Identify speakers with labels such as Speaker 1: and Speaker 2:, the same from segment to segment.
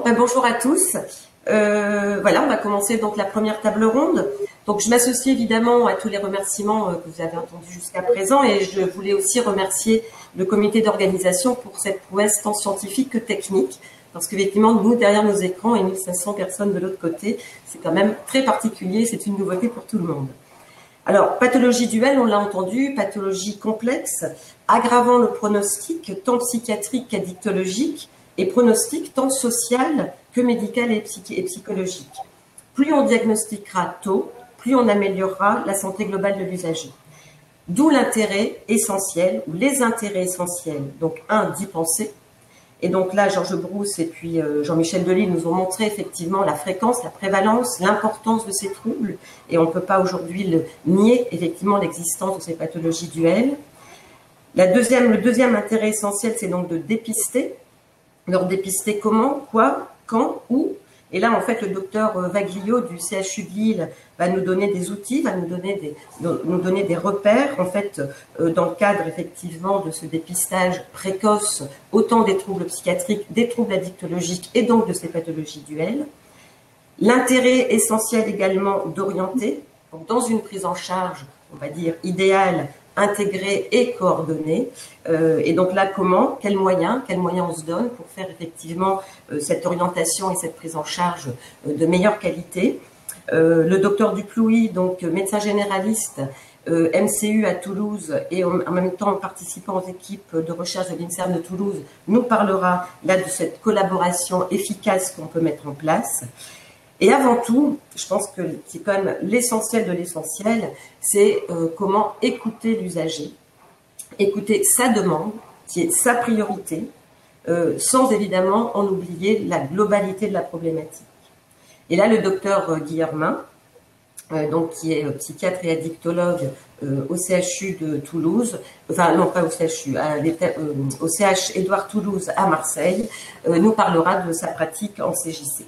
Speaker 1: Bon, bonjour à tous. Voilà, on va commencer donc la première table ronde. Donc, je m'associe évidemment à tous les remerciements que vous avez entendus jusqu'à présent, et je voulais aussi remercier le comité d'organisation pour cette prouesse tant scientifique que technique, parce qu'effectivement, nous, derrière nos écrans et 1500 personnes de l'autre côté, c'est quand même très particulier, c'est une nouveauté pour tout le monde. Alors, pathologie duelle, on l'a entendu, pathologie complexe, aggravant le pronostic, tant psychiatrique qu'addictologique, et pronostic tant social que médical et psychologique. Plus on diagnostiquera tôt, plus on améliorera la santé globale de l'usager. D'où l'intérêt essentiel, ou les intérêts essentiels, donc d'y penser. Et donc là, Georges Brousse et puis Jean-Michel Delisle nous ont montré effectivement la fréquence, la prévalence, l'importance de ces troubles. Et on ne peut pas aujourd'hui nier effectivement l'existence de ces pathologies duelles. Le deuxième intérêt essentiel, c'est donc de dépister. Alors dépister comment, quoi, quand, où. Et là, en fait, le docteur Vaglio du CHU de Lille va nous donner des outils, va nous donner des repères, en fait, dans le cadre, effectivement, de ce dépistage précoce, autant des troubles psychiatriques, des troubles addictologiques et donc de ces pathologies duelles. L'intérêt essentiel également d'orienter, dans une prise en charge, on va dire, idéale, intégrée et coordonnée. Et donc là, comment, quels moyens on se donne pour faire effectivement cette orientation et cette prise en charge de meilleure qualité. Le docteur Duplouy, donc médecin généraliste, MCU à Toulouse et en même temps participant aux équipes de recherche de l'INSERM de Toulouse, nous parlera là de cette collaboration efficace qu'on peut mettre en place. Et avant tout, je pense que c'est quand même l'essentiel de l'essentiel, c'est comment écouter l'usager, écouter sa demande, qui est sa priorité, sans évidemment en oublier la globalité de la problématique. Et là, le docteur Guillermin, donc qui est psychiatre et addictologue au CHU de Toulouse, enfin non pas au CHU, au CH Édouard Toulouse à Marseille, nous parlera de sa pratique en CJC.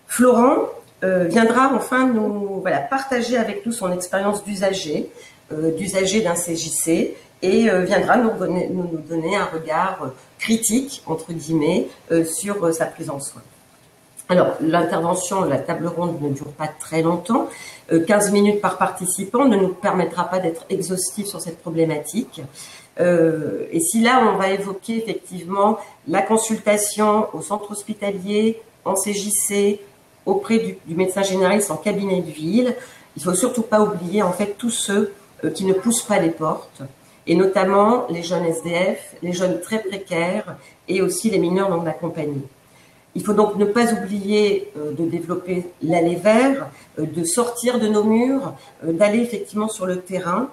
Speaker 1: Florent viendra enfin nous partager avec nous son expérience d'usager d'un CJC et viendra nous donner un regard critique, entre guillemets, sur sa prise en soin. Alors, l'intervention, la table ronde ne dure pas très longtemps. 15 minutes par participant ne nous permettra pas d'être exhaustif sur cette problématique. Et si là, on va évoquer effectivement la consultation au centre hospitalier, en CJC, auprès du médecin généraliste en cabinet de ville, il ne faut surtout pas oublier en fait tous ceux qui ne poussent pas les portes, et notamment les jeunes SDF, les jeunes très précaires et aussi les mineurs non accompagnés. Il faut donc ne pas oublier de développer l'aller vers, de sortir de nos murs, d'aller effectivement sur le terrain,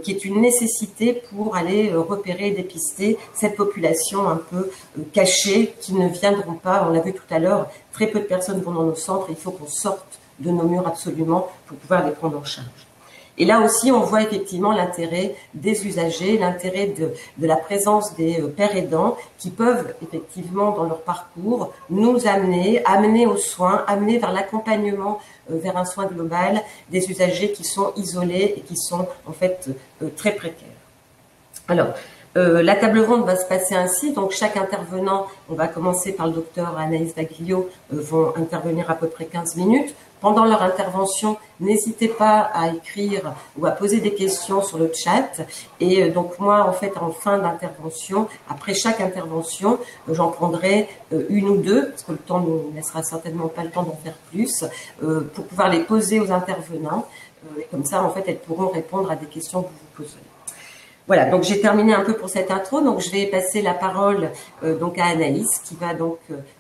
Speaker 1: qui est une nécessité pour aller repérer et dépister cette population un peu cachée qui ne viendront pas. On l'a vu tout à l'heure, très peu de personnes vont dans nos centres. Il faut qu'on sorte de nos murs absolument pour pouvoir les prendre en charge. Et là aussi, on voit effectivement l'intérêt des usagers, l'intérêt de la présence des pères aidants qui peuvent effectivement dans leur parcours nous amener aux soins, amener vers l'accompagnement, vers un soin global des usagers qui sont isolés et qui sont en fait très précaires. Alors, la table ronde va se passer ainsi, donc chaque intervenant, on va commencer par le docteur Anaïs Vaglio, vont intervenir à peu près 15 minutes. Pendant leur intervention, n'hésitez pas à écrire ou à poser des questions sur le chat. Et donc moi, en fait, en fin d'intervention, après chaque intervention, j'en prendrai une ou deux, parce que le temps ne nous laissera certainement pas le temps d'en faire plus, pour pouvoir les poser aux intervenants. Et comme ça, en fait, elles pourront répondre à des questions que vous vous poserez. Voilà, donc j'ai terminé un peu pour cette intro, donc je vais passer la parole donc à Anaïs qui va donc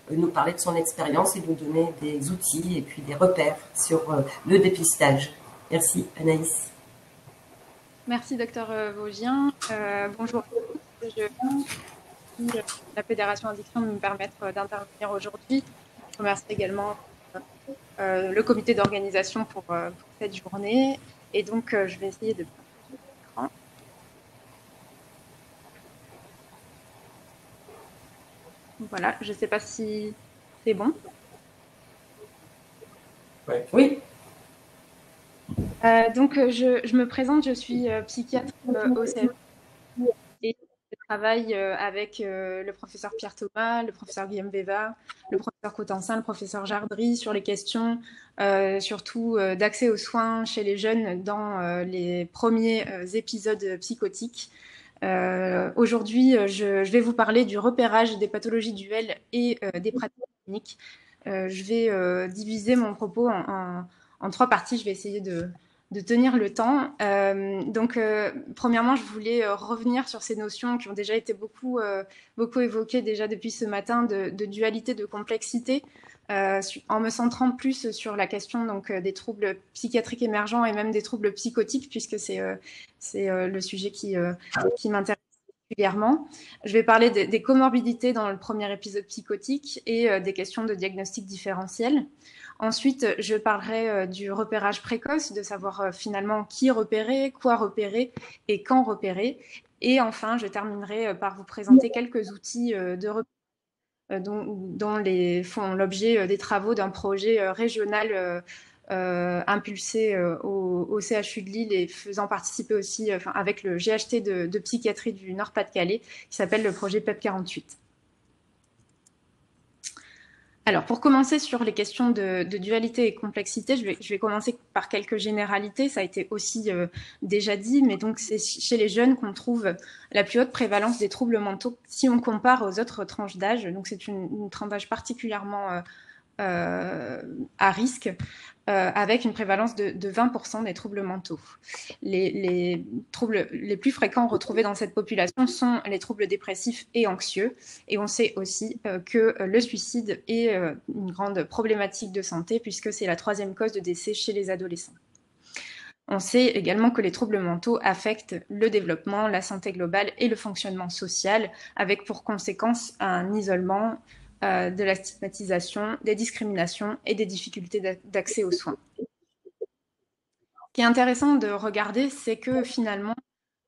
Speaker 1: nous parler de son expérience et nous donner des outils et puis des repères sur le dépistage. Merci Anaïs.
Speaker 2: Merci docteur Vogien. Bonjour à tous. Je remercie la Fédération Addiction de me permettre d'intervenir aujourd'hui. Je remercie également le comité d'organisation pour cette journée. Et donc je vais essayer de partager l'écran. Voilà, je ne sais pas si c'est bon.
Speaker 1: Oui.
Speaker 2: Donc, je me présente, je suis psychiatre au CHU et travaille avec le professeur Pierre Thomas, le professeur Guillaume Véva, le professeur Cotensin, le professeur Jardry sur les questions surtout d'accès aux soins chez les jeunes dans les premiers épisodes psychotiques. Aujourd'hui, je vais vous parler du repérage des pathologies duelles et des pratiques cliniques. Je vais diviser mon propos en trois parties. Je vais essayer de tenir le temps. Premièrement, je voulais revenir sur ces notions qui ont déjà été beaucoup évoquées déjà depuis ce matin de dualité, de complexité, en me centrant plus sur la question donc des troubles psychiatriques émergents et même des troubles psychotiques, puisque c'est le sujet qui m'intéresse particulièrement. Je vais parler des comorbidités dans le premier épisode psychotique et des questions de diagnostic différentiel. Ensuite, je parlerai du repérage précoce, de savoir finalement qui repérer, quoi repérer et quand repérer. Et enfin, je terminerai par vous présenter quelques outils de repérage dont les font l'objet des travaux d'un projet régional impulsé au CHU de Lille et faisant participer aussi avec le GHT de psychiatrie du Nord-Pas-de-Calais qui s'appelle le projet PEP 48. Alors, pour commencer sur les questions de dualité et complexité, je vais commencer par quelques généralités. Ça a été aussi déjà dit, mais donc c'est chez les jeunes qu'on trouve la plus haute prévalence des troubles mentaux si on compare aux autres tranches d'âge. Donc, c'est une tranche d'âge particulièrement à risque, avec une prévalence de 20% des troubles mentaux. Les troubles les plus fréquents retrouvés dans cette population sont les troubles dépressifs et anxieux. Et on sait aussi que le suicide est une grande problématique de santé puisque c'est la 3e cause de décès chez les adolescents. On sait également que les troubles mentaux affectent le développement, la santé globale et le fonctionnement social, avec pour conséquence un isolement, de la stigmatisation, des discriminations et des difficultés d'accès aux soins. Ce qui est intéressant de regarder, c'est que finalement,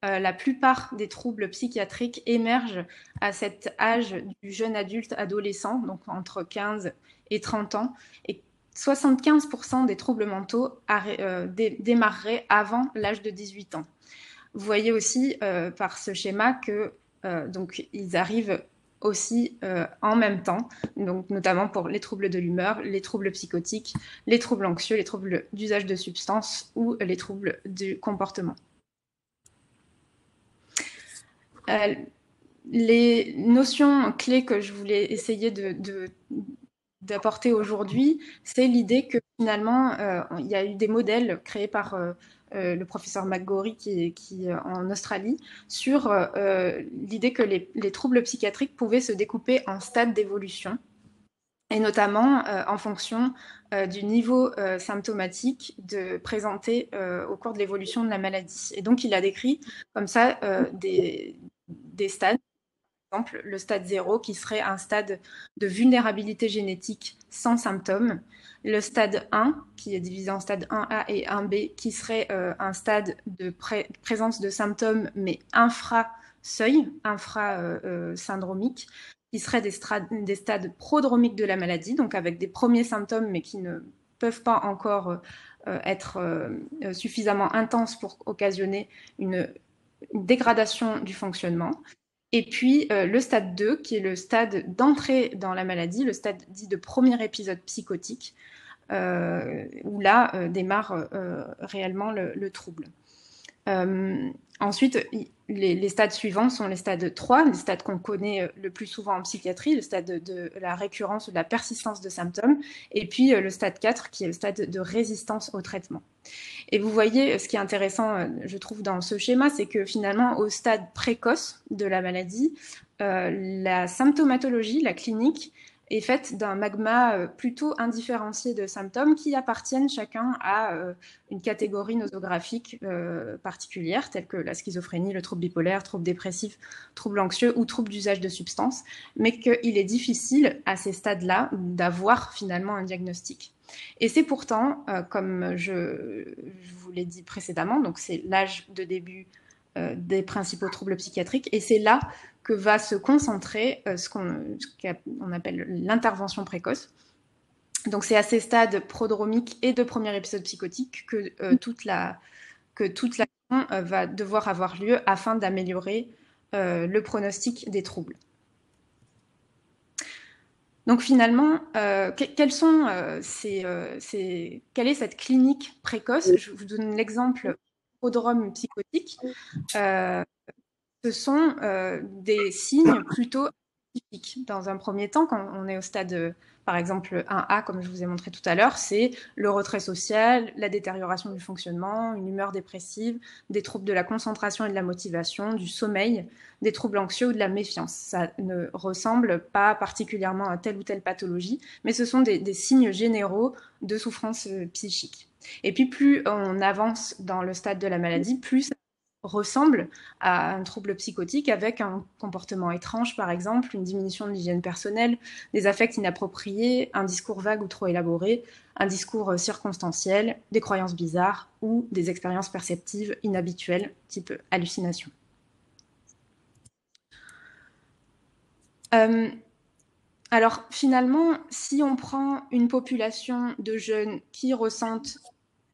Speaker 2: la plupart des troubles psychiatriques émergent à cet âge du jeune adulte adolescent, donc entre 15 et 30 ans, et 75% des troubles mentaux démarreraient avant l'âge de 18 ans. Vous voyez aussi par ce schéma que donc ils arrivent aussi en même temps, donc notamment pour les troubles de l'humeur, les troubles psychotiques, les troubles anxieux, les troubles d'usage de substances ou les troubles du comportement. Les notions clés que je voulais essayer d'apporter aujourd'hui, c'est l'idée que finalement, il y a eu des modèles créés par le professeur McGorry qui en Australie sur l'idée que les troubles psychiatriques pouvaient se découper en stades d'évolution et notamment en fonction du niveau symptomatique présenté au cours de l'évolution de la maladie. Et donc, il a décrit comme ça des stades. Par exemple, le stade 0 qui serait un stade de vulnérabilité génétique sans symptômes, le stade 1 qui est divisé en stade 1A et 1B qui serait un stade de présence de symptômes mais infra-seuil, infra-syndromique, qui seraient des stades prodromiques de la maladie, donc avec des premiers symptômes mais qui ne peuvent pas encore être suffisamment intenses pour occasionner une dégradation du fonctionnement. Et puis le stade 2, qui est le stade d'entrée dans la maladie, le stade dit de premier épisode psychotique, où là démarre réellement le trouble. Ensuite, les stades suivants sont les stades 3, les stades qu'on connaît le plus souvent en psychiatrie, le stade de la récurrence ou de la persistance de symptômes, et puis le stade 4 qui est le stade de résistance au traitement. Et vous voyez, ce qui est intéressant, je trouve, dans ce schéma, c'est que finalement, au stade précoce de la maladie, la symptomatologie, la clinique, est faite d'un magma plutôt indifférencié de symptômes qui appartiennent chacun à une catégorie nosographique particulière, telle que la schizophrénie, le trouble bipolaire, trouble dépressif, trouble anxieux ou trouble d'usage de substances, mais qu'il est difficile à ces stades-là d'avoir finalement un diagnostic. Et c'est pourtant, comme je vous l'ai dit précédemment, donc c'est l'âge de début des principaux troubles psychiatriques, et c'est là que va se concentrer ce qu'on appelle l'intervention précoce. Donc c'est à ces stades prodromiques et de premier épisode psychotique que toute l'action va devoir avoir lieu afin d'améliorer le pronostic des troubles. Donc finalement, quelle est cette clinique précoce? Je vous donne l'exemple prodrome psychotique. Ce sont des signes plutôt atypiques. Dans un premier temps, quand on est au stade, par exemple, 1A, comme je vous ai montré tout à l'heure, c'est le retrait social, la détérioration du fonctionnement, une humeur dépressive, des troubles de la concentration et de la motivation, du sommeil, des troubles anxieux ou de la méfiance. Ça ne ressemble pas particulièrement à telle ou telle pathologie, mais ce sont des signes généraux de souffrance psychique. Et puis plus on avance dans le stade de la maladie, plus ça ressemble à un trouble psychotique avec un comportement étrange, par exemple, une diminution de l'hygiène personnelle, des affects inappropriés, un discours vague ou trop élaboré, un discours circonstanciel, des croyances bizarres ou des expériences perceptives inhabituelles, type hallucination. Alors finalement, si on prend une population de jeunes qui ressentent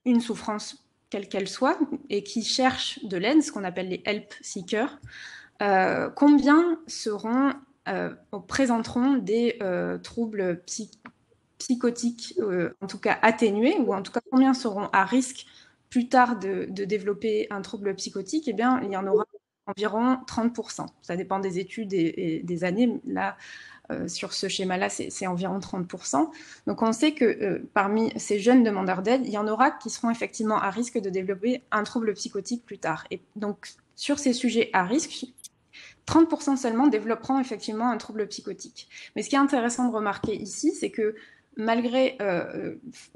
Speaker 2: une souffrance quelle qu'elle soit, et qui cherchent de l'aide, ce qu'on appelle les help seekers, combien présenteront des troubles psychotiques, en tout cas atténués, ou en tout cas combien seront à risque plus tard de développer un trouble psychotique? Eh bien, il y en aura environ 30%. Ça dépend des études et des années. Là, sur ce schéma-là, c'est environ 30%. Donc on sait que parmi ces jeunes demandeurs d'aide, il y en aura qui seront effectivement à risque de développer un trouble psychotique plus tard. Et donc sur ces sujets à risque, 30% seulement développeront effectivement un trouble psychotique. Mais ce qui est intéressant de remarquer ici, c'est que malgré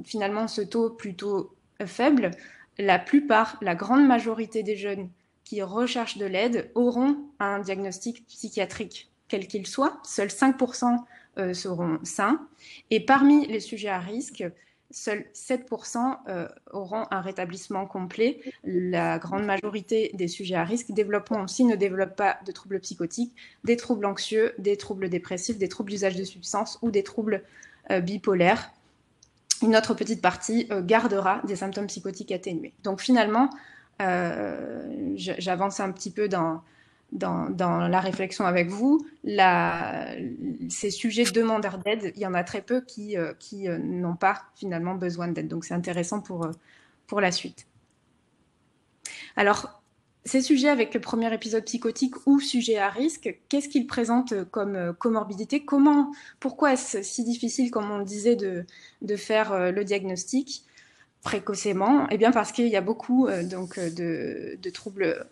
Speaker 2: finalement ce taux plutôt faible, la plupart, la grande majorité des jeunes qui recherchent de l'aide auront un diagnostic psychiatrique quel qu'il soit. Seuls 5% seront sains. Et parmi les sujets à risque, seuls 7% auront un rétablissement complet. La grande majorité des sujets à risque développeront aussi, ne développent pas de troubles psychotiques, des troubles anxieux, des troubles dépressifs, des troubles d'usage de substances ou des troubles bipolaires. Une autre petite partie gardera des symptômes psychotiques atténués. Donc finalement, j'avance un petit peu dans la réflexion avec vous. Ces sujets demandeurs d'aide, il y en a très peu qui n'ont pas finalement besoin d'aide. Donc c'est intéressant pour la suite. Alors, ces sujets avec le premier épisode psychotique ou sujet à risque, qu'est-ce qu'ils présentent comme comorbidité? Pourquoi est-ce si difficile, comme on le disait, de faire le diagnostic précocement? Eh bien parce qu'il y a beaucoup de troubles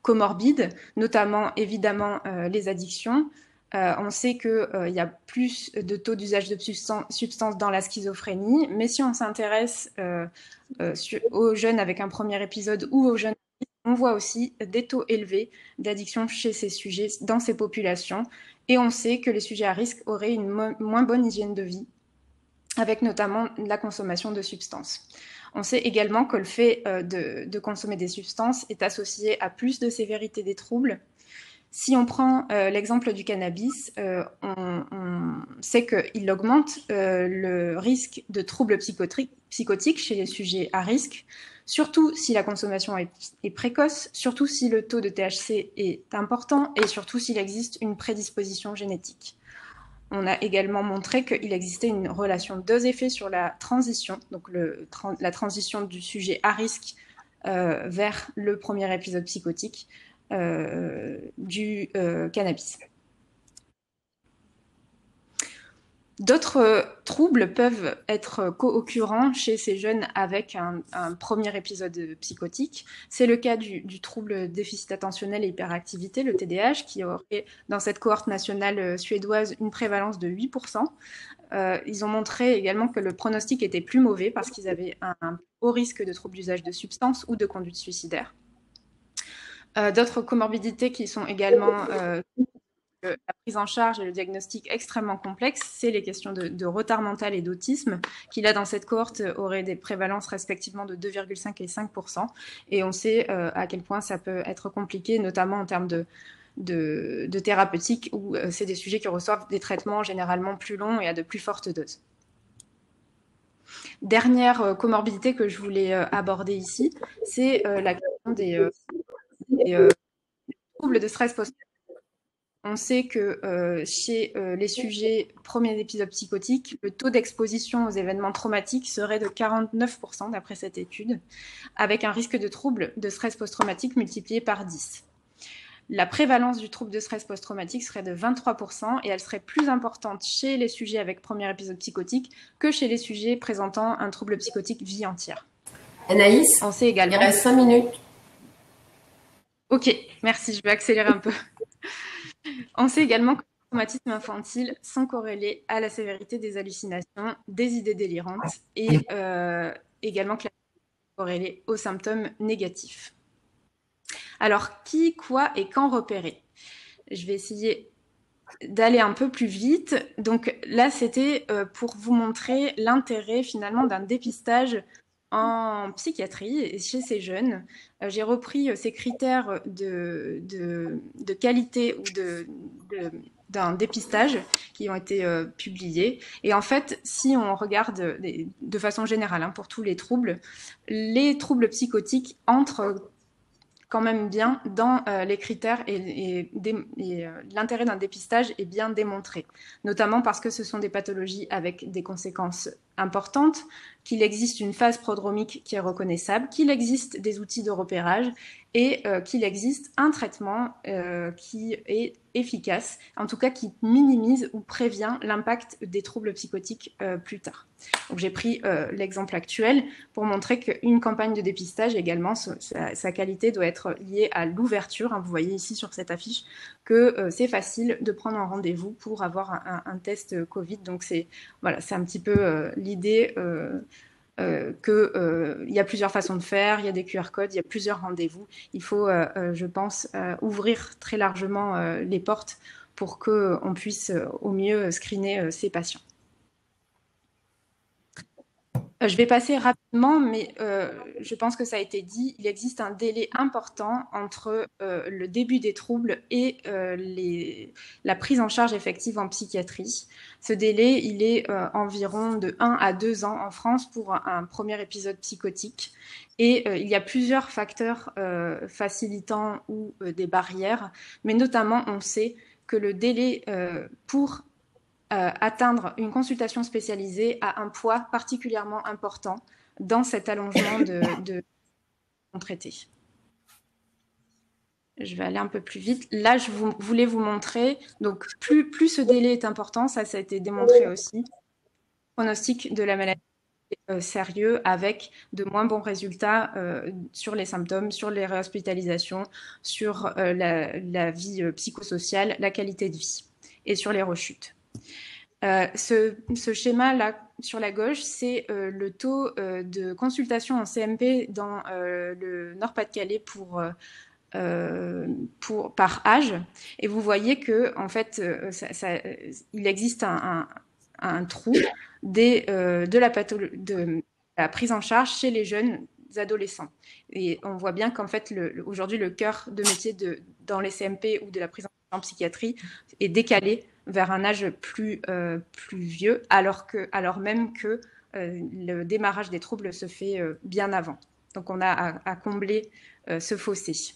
Speaker 2: comorbides, notamment évidemment les addictions. On sait qu'il y a plus de taux d'usage de substances dans la schizophrénie, mais si on s'intéresse aux jeunes avec un premier épisode ou aux jeunes, on voit aussi des taux élevés d'addiction chez ces sujets, dans ces populations, et on sait que les sujets à risque auraient une moins bonne hygiène de vie, avec notamment la consommation de substances. On sait également que le fait de consommer des substances est associé à plus de sévérité des troubles. Si on prend l'exemple du cannabis, on sait qu'il augmente le risque de troubles psychotiques chez les sujets à risque, surtout si la consommation est précoce, surtout si le taux de THC est important et surtout s'il existe une prédisposition génétique. On a également montré qu'il existait une relation de deux effets sur la transition, donc la transition du sujet à risque vers le premier épisode psychotique du cannabis. D'autres troubles peuvent être co-occurrents chez ces jeunes avec un premier épisode psychotique. C'est le cas du trouble déficit attentionnel et hyperactivité, le TDAH, qui aurait dans cette cohorte nationale suédoise une prévalence de 8%. Ils ont montré également que le pronostic était plus mauvais parce qu'ils avaient un haut risque de troubles d'usage de substances ou de conduite suicidaire. D'autres comorbidités qui sont également la prise en charge et le diagnostic extrêmement complexe, c'est les questions de retard mental et d'autisme, qui là dans cette cohorte auraient des prévalences respectivement de 2,5 et 5%. Et on sait à quel point ça peut être compliqué, notamment en termes de thérapeutique, où c'est des sujets qui reçoivent des traitements généralement plus longs et à de plus fortes doses. Dernière comorbidité que je voulais aborder ici, c'est la question des troubles de stress post-traumatique. On sait que chez les sujets premiers épisodes psychotiques, le taux d'exposition aux événements traumatiques serait de 49% d'après cette étude, avec un risque de trouble de stress post-traumatique multiplié par 10. La prévalence du trouble de stress post-traumatique serait de 23% et elle serait plus importante chez les sujets avec premier épisode psychotique que chez les sujets présentant un trouble psychotique vie entière.
Speaker 1: Anaïs,
Speaker 2: on sait également...
Speaker 1: il reste 5 minutes.
Speaker 2: Ok, merci, je vais accélérer un peu. On sait également que les traumatismes infantiles sont corrélés à la sévérité des hallucinations, des idées délirantes et également corrélés aux symptômes négatifs. Alors, qui, quoi et quand repérer? Je vais essayer d'aller un peu plus vite. Donc là, c'était pour vous montrer l'intérêt finalement d'un dépistage en psychiatrie et chez ces jeunes. J'ai repris ces critères de qualité ou d'un dépistage qui ont été publiés. Et en fait, si on regarde de façon générale pour tous les troubles psychotiques entrent quand même bien dans les critères et l'intérêt d'un dépistage est bien démontré, notamment parce que ce sont des pathologies avec des conséquences importantes, qu'il existe une phase prodromique qui est reconnaissable, qu'il existe des outils de repérage et qu'il existe un traitement qui est efficace, en tout cas qui minimise ou prévient l'impact des troubles psychotiques plus tard. Donc j'ai pris l'exemple actuel pour montrer qu'une campagne de dépistage également, sa qualité doit être liée à l'ouverture. Vous voyez ici sur cette affiche que c'est facile de prendre un rendez-vous pour avoir un test Covid. Donc c'est un petit peu l'idée qu'il y a plusieurs façons de faire, il y a des QR codes, il y a plusieurs rendez-vous. Il faut, je pense, ouvrir très largement les portes pour qu'on puisse au mieux screener ces patients. Je vais passer rapidement, mais je pense que ça a été dit. Il existe un délai important entre le début des troubles et la prise en charge effective en psychiatrie. Ce délai, il est environ de 1 à 2 ans en France pour un premier épisode psychotique. Et il y a plusieurs facteurs facilitants ou des barrières, mais notamment, on sait que le délai pour atteindre une consultation spécialisée a un poids particulièrement important dans cet allongement de traité. Je vais aller un peu plus vite. Là, je voulais vous montrer, donc plus ce délai est important, ça a été démontré aussi, le pronostic de la maladie est sérieux avec de moins bons résultats sur les symptômes, sur les réhospitalisations, sur la vie psychosociale, la qualité de vie et sur les rechutes. Ce schéma-là, sur la gauche, c'est le taux de consultation en CMP dans le Nord-Pas-de-Calais par âge. Et vous voyez que, en fait, il existe un trou de la prise en charge chez les jeunes adolescents. Et on voit bien qu'en fait, aujourd'hui, le cœur de métier dans les CMP ou de la prise en charge en psychiatrie est décalé vers un âge plus vieux, alors même que le démarrage des troubles se fait bien avant. Donc on a à combler ce fossé.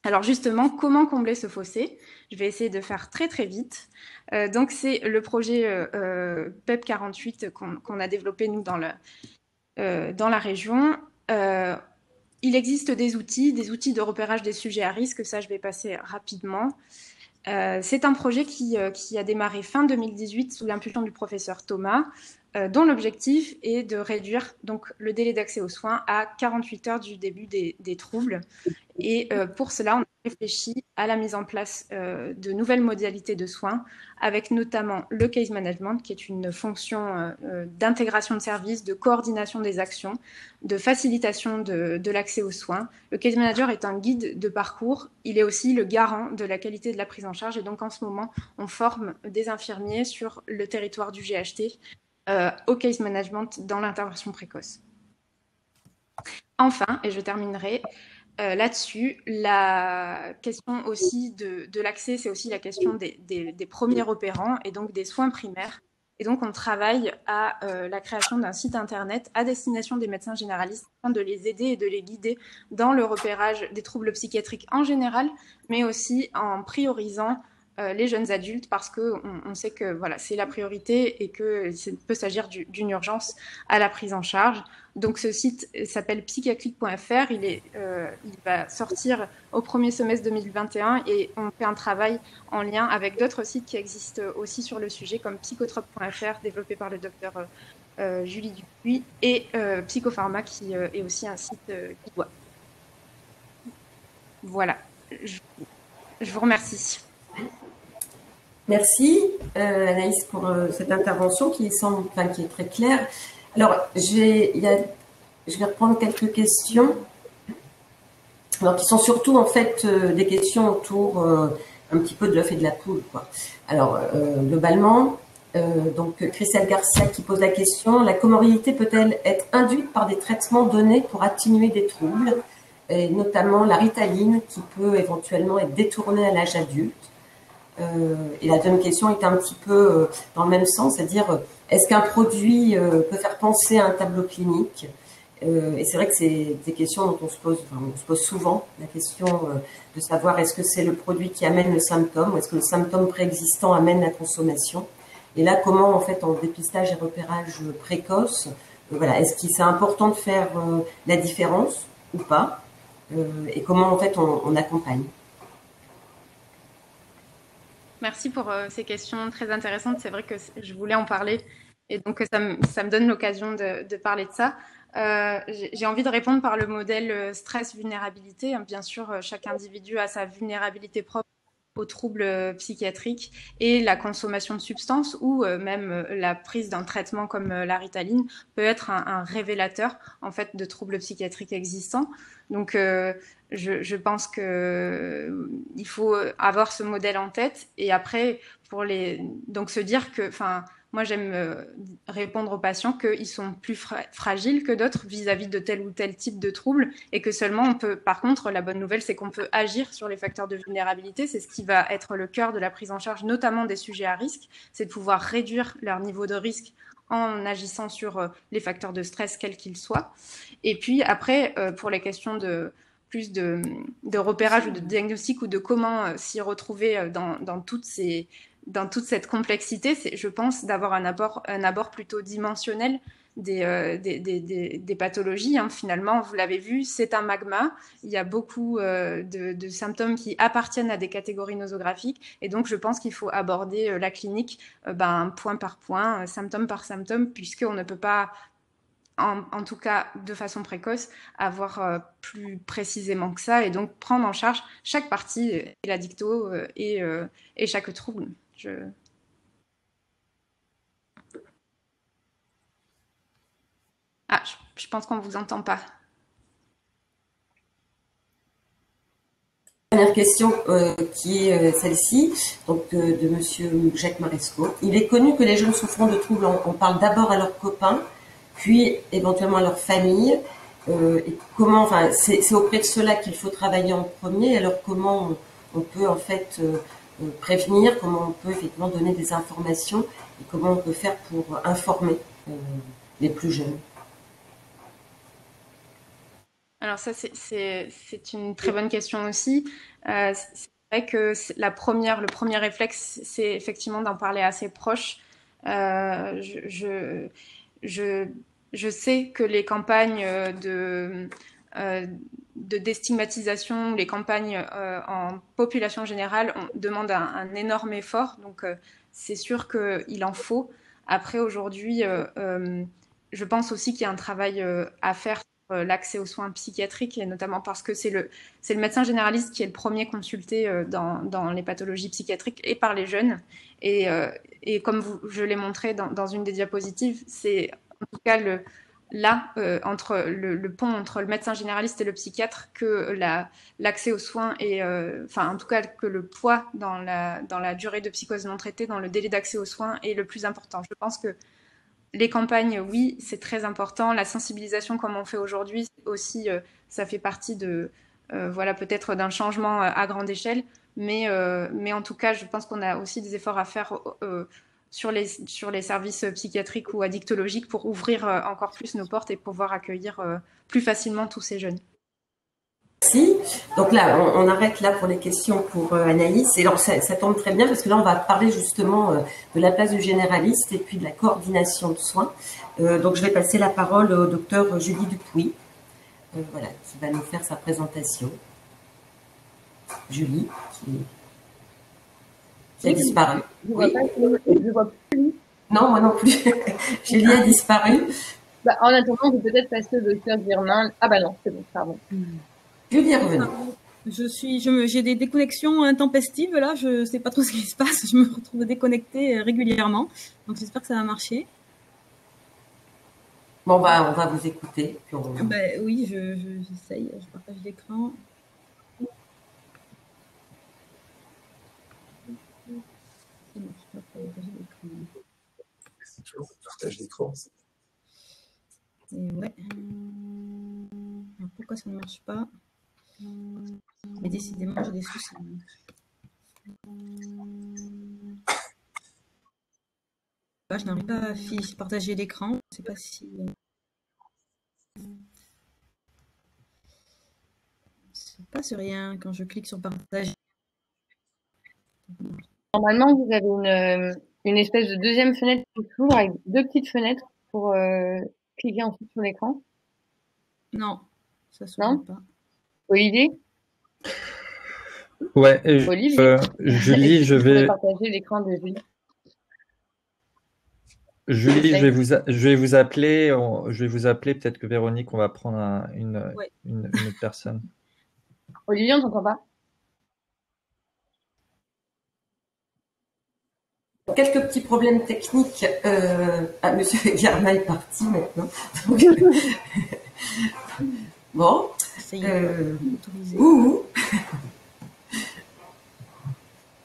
Speaker 2: Alors justement, comment combler ce fossé? Je vais essayer de faire très très vite. Donc c'est le projet PEP 48 qu'on a développé nous dans la région. Il existe des outils de repérage des sujets à risque, ça je vais passer rapidement. C'est un projet qui a démarré fin 2018 sous l'impulsion du professeur Thomas, dont l'objectif est de réduire donc, le délai d'accès aux soins à 48 heures du début des troubles. Et pour cela, on a réfléchi à la mise en place de nouvelles modalités de soins, avec notamment le case management, qui est une fonction d'intégration de services, de coordination des actions, de facilitation de l'accès aux soins. Le case manager est un guide de parcours. Il est aussi le garant de la qualité de la prise en charge. Et donc, en ce moment, on forme des infirmiers sur le territoire du GHT au case management dans l'intervention précoce. Enfin, et je terminerai là-dessus, la question aussi de l'accès, c'est aussi la question des premiers repérants et donc des soins primaires. Et donc, on travaille à la création d'un site internet à destination des médecins généralistes afin de les aider et de les guider dans le repérage des troubles psychiatriques en général, mais aussi en priorisant les jeunes adultes parce qu'on sait que voilà, c'est la priorité et qu'il peut s'agir d'une urgence à la prise en charge. Donc ce site s'appelle psychiatrique.fr, il va sortir au premier semestre 2021 et on fait un travail en lien avec d'autres sites qui existent aussi sur le sujet comme psychotrope.fr développé par le docteur Julie Dupuis et Psychopharma qui est aussi un site qui doit. Voilà, je vous remercie.
Speaker 1: Merci Anaïs pour cette intervention qui est très claire. Alors, je vais reprendre quelques questions, alors qui sont surtout en fait des questions autour un petit peu de l'œuf et de la poule, quoi. Alors, globalement, donc Christelle Garcia qui pose la question: la comorbidité peut-elle être induite par des traitements donnés pour atténuer des troubles, et notamment la ritaline qui peut éventuellement être détournée à l'âge adulte? Et la deuxième question est un petit peu dans le même sens, c'est-à-dire est-ce qu'un produit peut faire penser à un tableau clinique? Et c'est vrai que c'est des questions dont on se pose souvent, la question de savoir est-ce que c'est le produit qui amène le symptôme ou est-ce que le symptôme préexistant amène la consommation? Et là, comment en fait en dépistage et repérage précoce, voilà, est-ce qu'il c'est important de faire la différence ou pas? Et comment en fait on accompagne?
Speaker 2: Merci pour ces questions très intéressantes. C'est vrai que je voulais en parler et donc ça me donne l'occasion de parler de ça. J'ai envie de répondre par le modèle stress-vulnérabilité. Bien sûr, chaque individu a sa vulnérabilité propre aux troubles psychiatriques et la consommation de substances ou même la prise d'un traitement comme la ritaline peut être un révélateur en fait de troubles psychiatriques existants. Donc je pense que il faut avoir ce modèle en tête et après donc se dire que moi, j'aime répondre aux patients qu'ils sont plus fragiles que d'autres vis-à-vis de tel ou tel type de trouble et que seulement on peut, par contre, la bonne nouvelle, c'est qu'on peut agir sur les facteurs de vulnérabilité. C'est ce qui va être le cœur de la prise en charge, notamment des sujets à risque, c'est de pouvoir réduire leur niveau de risque en agissant sur les facteurs de stress, quels qu'ils soient. Et puis après, pour les questions de repérage ou de diagnostic ou de comment s'y retrouver dans toute cette complexité, je pense d'avoir un abord plutôt dimensionnel des pathologies. Finalement, vous l'avez vu, c'est un magma. Il y a beaucoup de symptômes qui appartiennent à des catégories nosographiques. Et donc, je pense qu'il faut aborder la clinique point par point, symptôme par symptôme, puisqu'on ne peut pas, en tout cas de façon précoce, avoir plus précisément que ça. Et donc, prendre en charge chaque partie et la dicto et chaque trouble. Je pense qu'on ne vous entend pas.
Speaker 1: Dernière question qui est celle-ci, donc de Monsieur Jacques Maresco. Il est connu que les jeunes souffrant de troubles, on parle d'abord à leurs copains, puis éventuellement à leur famille. Et comment, c'est auprès de ceux-là qu'il faut travailler en premier. Alors comment on peut en fait prévenir, comment on peut effectivement donner des informations et comment on peut faire pour informer les plus jeunes?
Speaker 2: Alors ça, c'est une très bonne question aussi. C'est vrai que le premier réflexe, c'est effectivement d'en parler à ses proches. Je sais que les campagnes de déstigmatisation, les campagnes en population générale demandent un énorme effort. Donc c'est sûr qu'il en faut. Après, aujourd'hui, je pense aussi qu'il y a un travail à faire sur l'accès aux soins psychiatriques, et notamment parce que c'est le médecin généraliste qui est le premier consulté dans les pathologies psychiatriques et par les jeunes. Et comme je l'ai montré dans une des diapositives, c'est en tout cas entre le pont entre le médecin généraliste et le psychiatre que l'accès aux soins et en tout cas que le poids dans la durée de psychose non traitée, dans le délai d'accès aux soins est le plus important. Je pense que les campagnes, oui, c'est très important. La sensibilisation, comme on fait aujourd'hui, aussi, ça fait partie peut-être d'un changement à grande échelle. Mais en tout cas, je pense qu'on a aussi des efforts à faire sur les services psychiatriques ou addictologiques pour ouvrir encore plus nos portes et pouvoir accueillir plus facilement tous ces jeunes.
Speaker 1: Merci. Donc là, on arrête là pour les questions pour Anaïs. Et alors, ça tombe très bien parce que là, on va parler justement de la place du généraliste et puis de la coordination de soins. Donc, je vais passer la parole au docteur Julie Dupuis, voilà, qui va nous faire sa présentation. Julie, qui a disparu.
Speaker 3: Je vois pas, je vois plus.
Speaker 1: Non, moi non plus. Julie a disparu.
Speaker 3: Bah, en attendant, je vais peut-être passer au docteur Germain. Ah bah non, c'est bon, pardon.
Speaker 1: Julie est revenue.
Speaker 4: J'ai des déconnexions intempestives là, je sais pas trop ce qui se passe, je me retrouve déconnectée régulièrement, donc j'espère que ça va marcher.
Speaker 1: Bon, on va vous écouter. Puis
Speaker 4: oui, j'essaye, je partage l'écran.
Speaker 5: Partage l'écran.
Speaker 4: Et ouais. Pourquoi ça ne marche pas? Mais décidément, j'ai des soucis. Je n'arrive pas à partager l'écran. Je ne sais pas si... Il ne se passe rien quand je clique sur partage.
Speaker 3: Normalement, vous avez une espèce de deuxième fenêtre qui s'ouvre avec deux petites fenêtres pour cliquer ensuite sur l'écran.
Speaker 4: Non, ça ne s'ouvre pas.
Speaker 3: Olivier?
Speaker 5: Ouais,
Speaker 3: Olivier,
Speaker 5: Julie, je vais
Speaker 3: partager l'écran de Julie.
Speaker 5: Julie, je vais vous appeler. Peut-être que Véronique, on va prendre une autre personne.
Speaker 3: Olivier, on t'entend pas?
Speaker 1: Quelques petits problèmes techniques. Monsieur Germain est parti maintenant. Bon.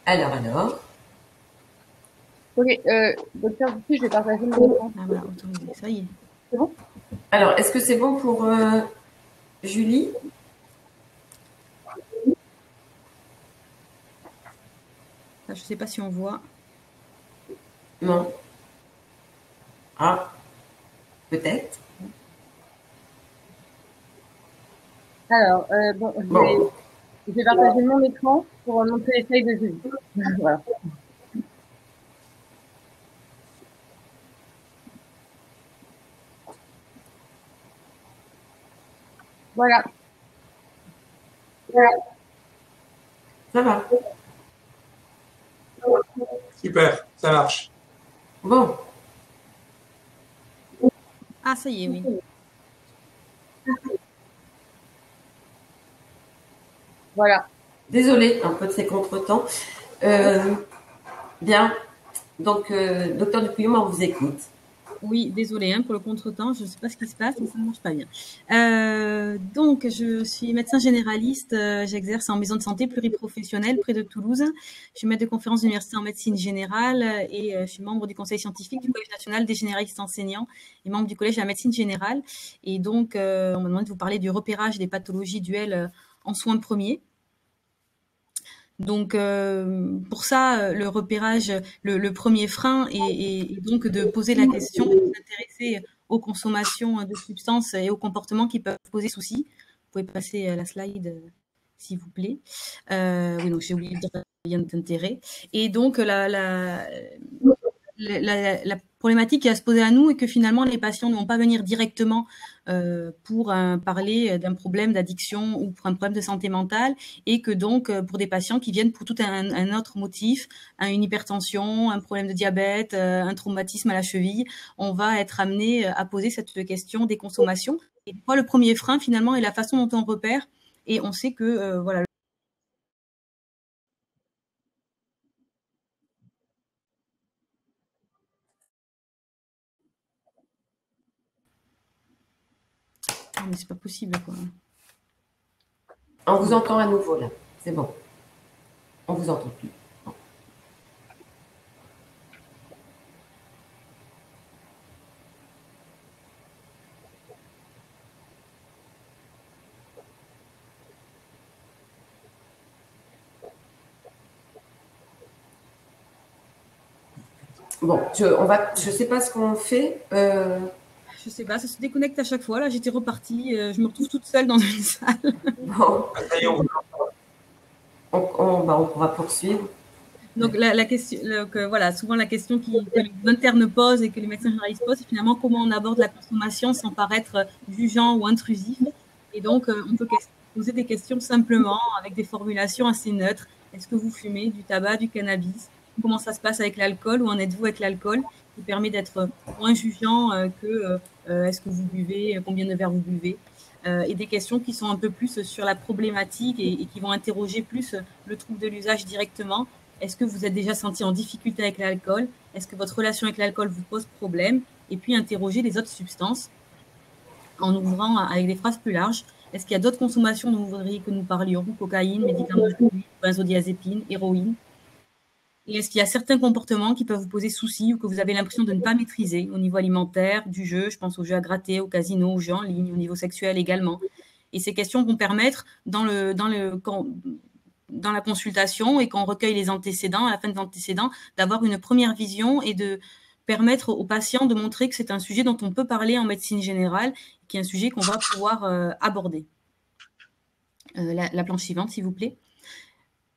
Speaker 1: Alors.
Speaker 3: Ok, docteur Dupuis, je vais partager mon écran.
Speaker 4: Ah voilà, autorisé, ça y est.
Speaker 3: C'est bon?
Speaker 1: Alors, est-ce que c'est bon pour Julie?
Speaker 4: Je ne sais pas si on voit.
Speaker 1: Non. Ah, peut-être.
Speaker 3: Alors, je vais partager mon écran pour montrer les feuilles de Julie. Voilà. Voilà.
Speaker 1: Ça va.
Speaker 5: Super, ça marche.
Speaker 1: Bon.
Speaker 4: Ah, ça y est, oui.
Speaker 3: Voilà.
Speaker 1: Désolée, un peu de ces contretemps. Bien. Donc, docteur Dupuis, on vous écoute.
Speaker 4: Oui, désolée pour le contretemps, je ne sais pas ce qui se passe, mais ça ne marche pas bien. Donc, je suis médecin généraliste, j'exerce en maison de santé pluriprofessionnelle près de Toulouse. Je suis maître de conférence d'université en médecine générale et je suis membre du conseil scientifique du Collège national des généralistes enseignants et membre du Collège de la médecine générale. Et donc, on m'a demandé de vous parler du repérage des pathologies duelles en soins premiers. Donc, pour ça, le repérage, le premier frein est donc de poser la question, de s'intéresser aux consommations de substances et aux comportements qui peuvent poser souci. Vous pouvez passer la slide, s'il vous plaît. Oui, donc j'ai oublié de dire lien d'intérêt. Et donc, la problématique qui va se poser à nous est que finalement, les patients ne vont pas venir directement pour parler d'un problème d'addiction ou pour un problème de santé mentale, et que donc, pour des patients qui viennent pour tout un autre motif, une hypertension, un problème de diabète, un traumatisme à la cheville, on va être amené à poser cette question des consommations. Et quoi, le premier frein, finalement, est la façon dont on repère, et on sait que, voilà, mais c'est pas possible, quoi.
Speaker 1: On vous entend à nouveau, là. C'est bon. On vous entend plus. Bon, je sais pas ce qu'on fait.
Speaker 4: Je sais pas, ça se déconnecte à chaque fois. Là, j'étais repartie. Je me retrouve toute seule dans une salle.
Speaker 1: Bon. On va poursuivre.
Speaker 4: Donc, la question, voilà, souvent la question que les internes posent et que les médecins généralistes posent, c'est finalement comment on aborde la consommation sans paraître jugeant ou intrusif. Et donc, on peut poser des questions simplement avec des formulations assez neutres. Est-ce que vous fumez du tabac, du cannabis? Comment ça se passe avec l'alcool? Où en êtes-vous avec l'alcool? Qui permet d'être moins jugeant que est-ce que vous buvez? Combien de verres vous buvez? Et des questions qui sont un peu plus sur la problématique et qui vont interroger plus le trouble de l'usage directement. Est-ce que vous êtes déjà senti en difficulté avec l'alcool? Est-ce que votre relation avec l'alcool vous pose problème? Et puis interroger les autres substances en ouvrant avec des phrases plus larges. Est-ce qu'il y a d'autres consommations dont vous voudriez que nous parlions? Cocaïne, médicaments de nuit, benzodiazépine, héroïne. Et est-ce qu'il y a certains comportements qui peuvent vous poser souci ou que vous avez l'impression de ne pas maîtriser au niveau alimentaire, du jeu? Je pense aux jeux à gratter, au casino, aux jeux en ligne, au niveau sexuel également. Et ces questions vont permettre, dans la consultation et qu'on recueille les antécédents, à la fin de l'antécédent, d'avoir une première vision et de permettre aux patients de montrer que c'est un sujet dont on peut parler en médecine générale, qui est un sujet qu'on va pouvoir aborder. La planche suivante, s'il vous plaît.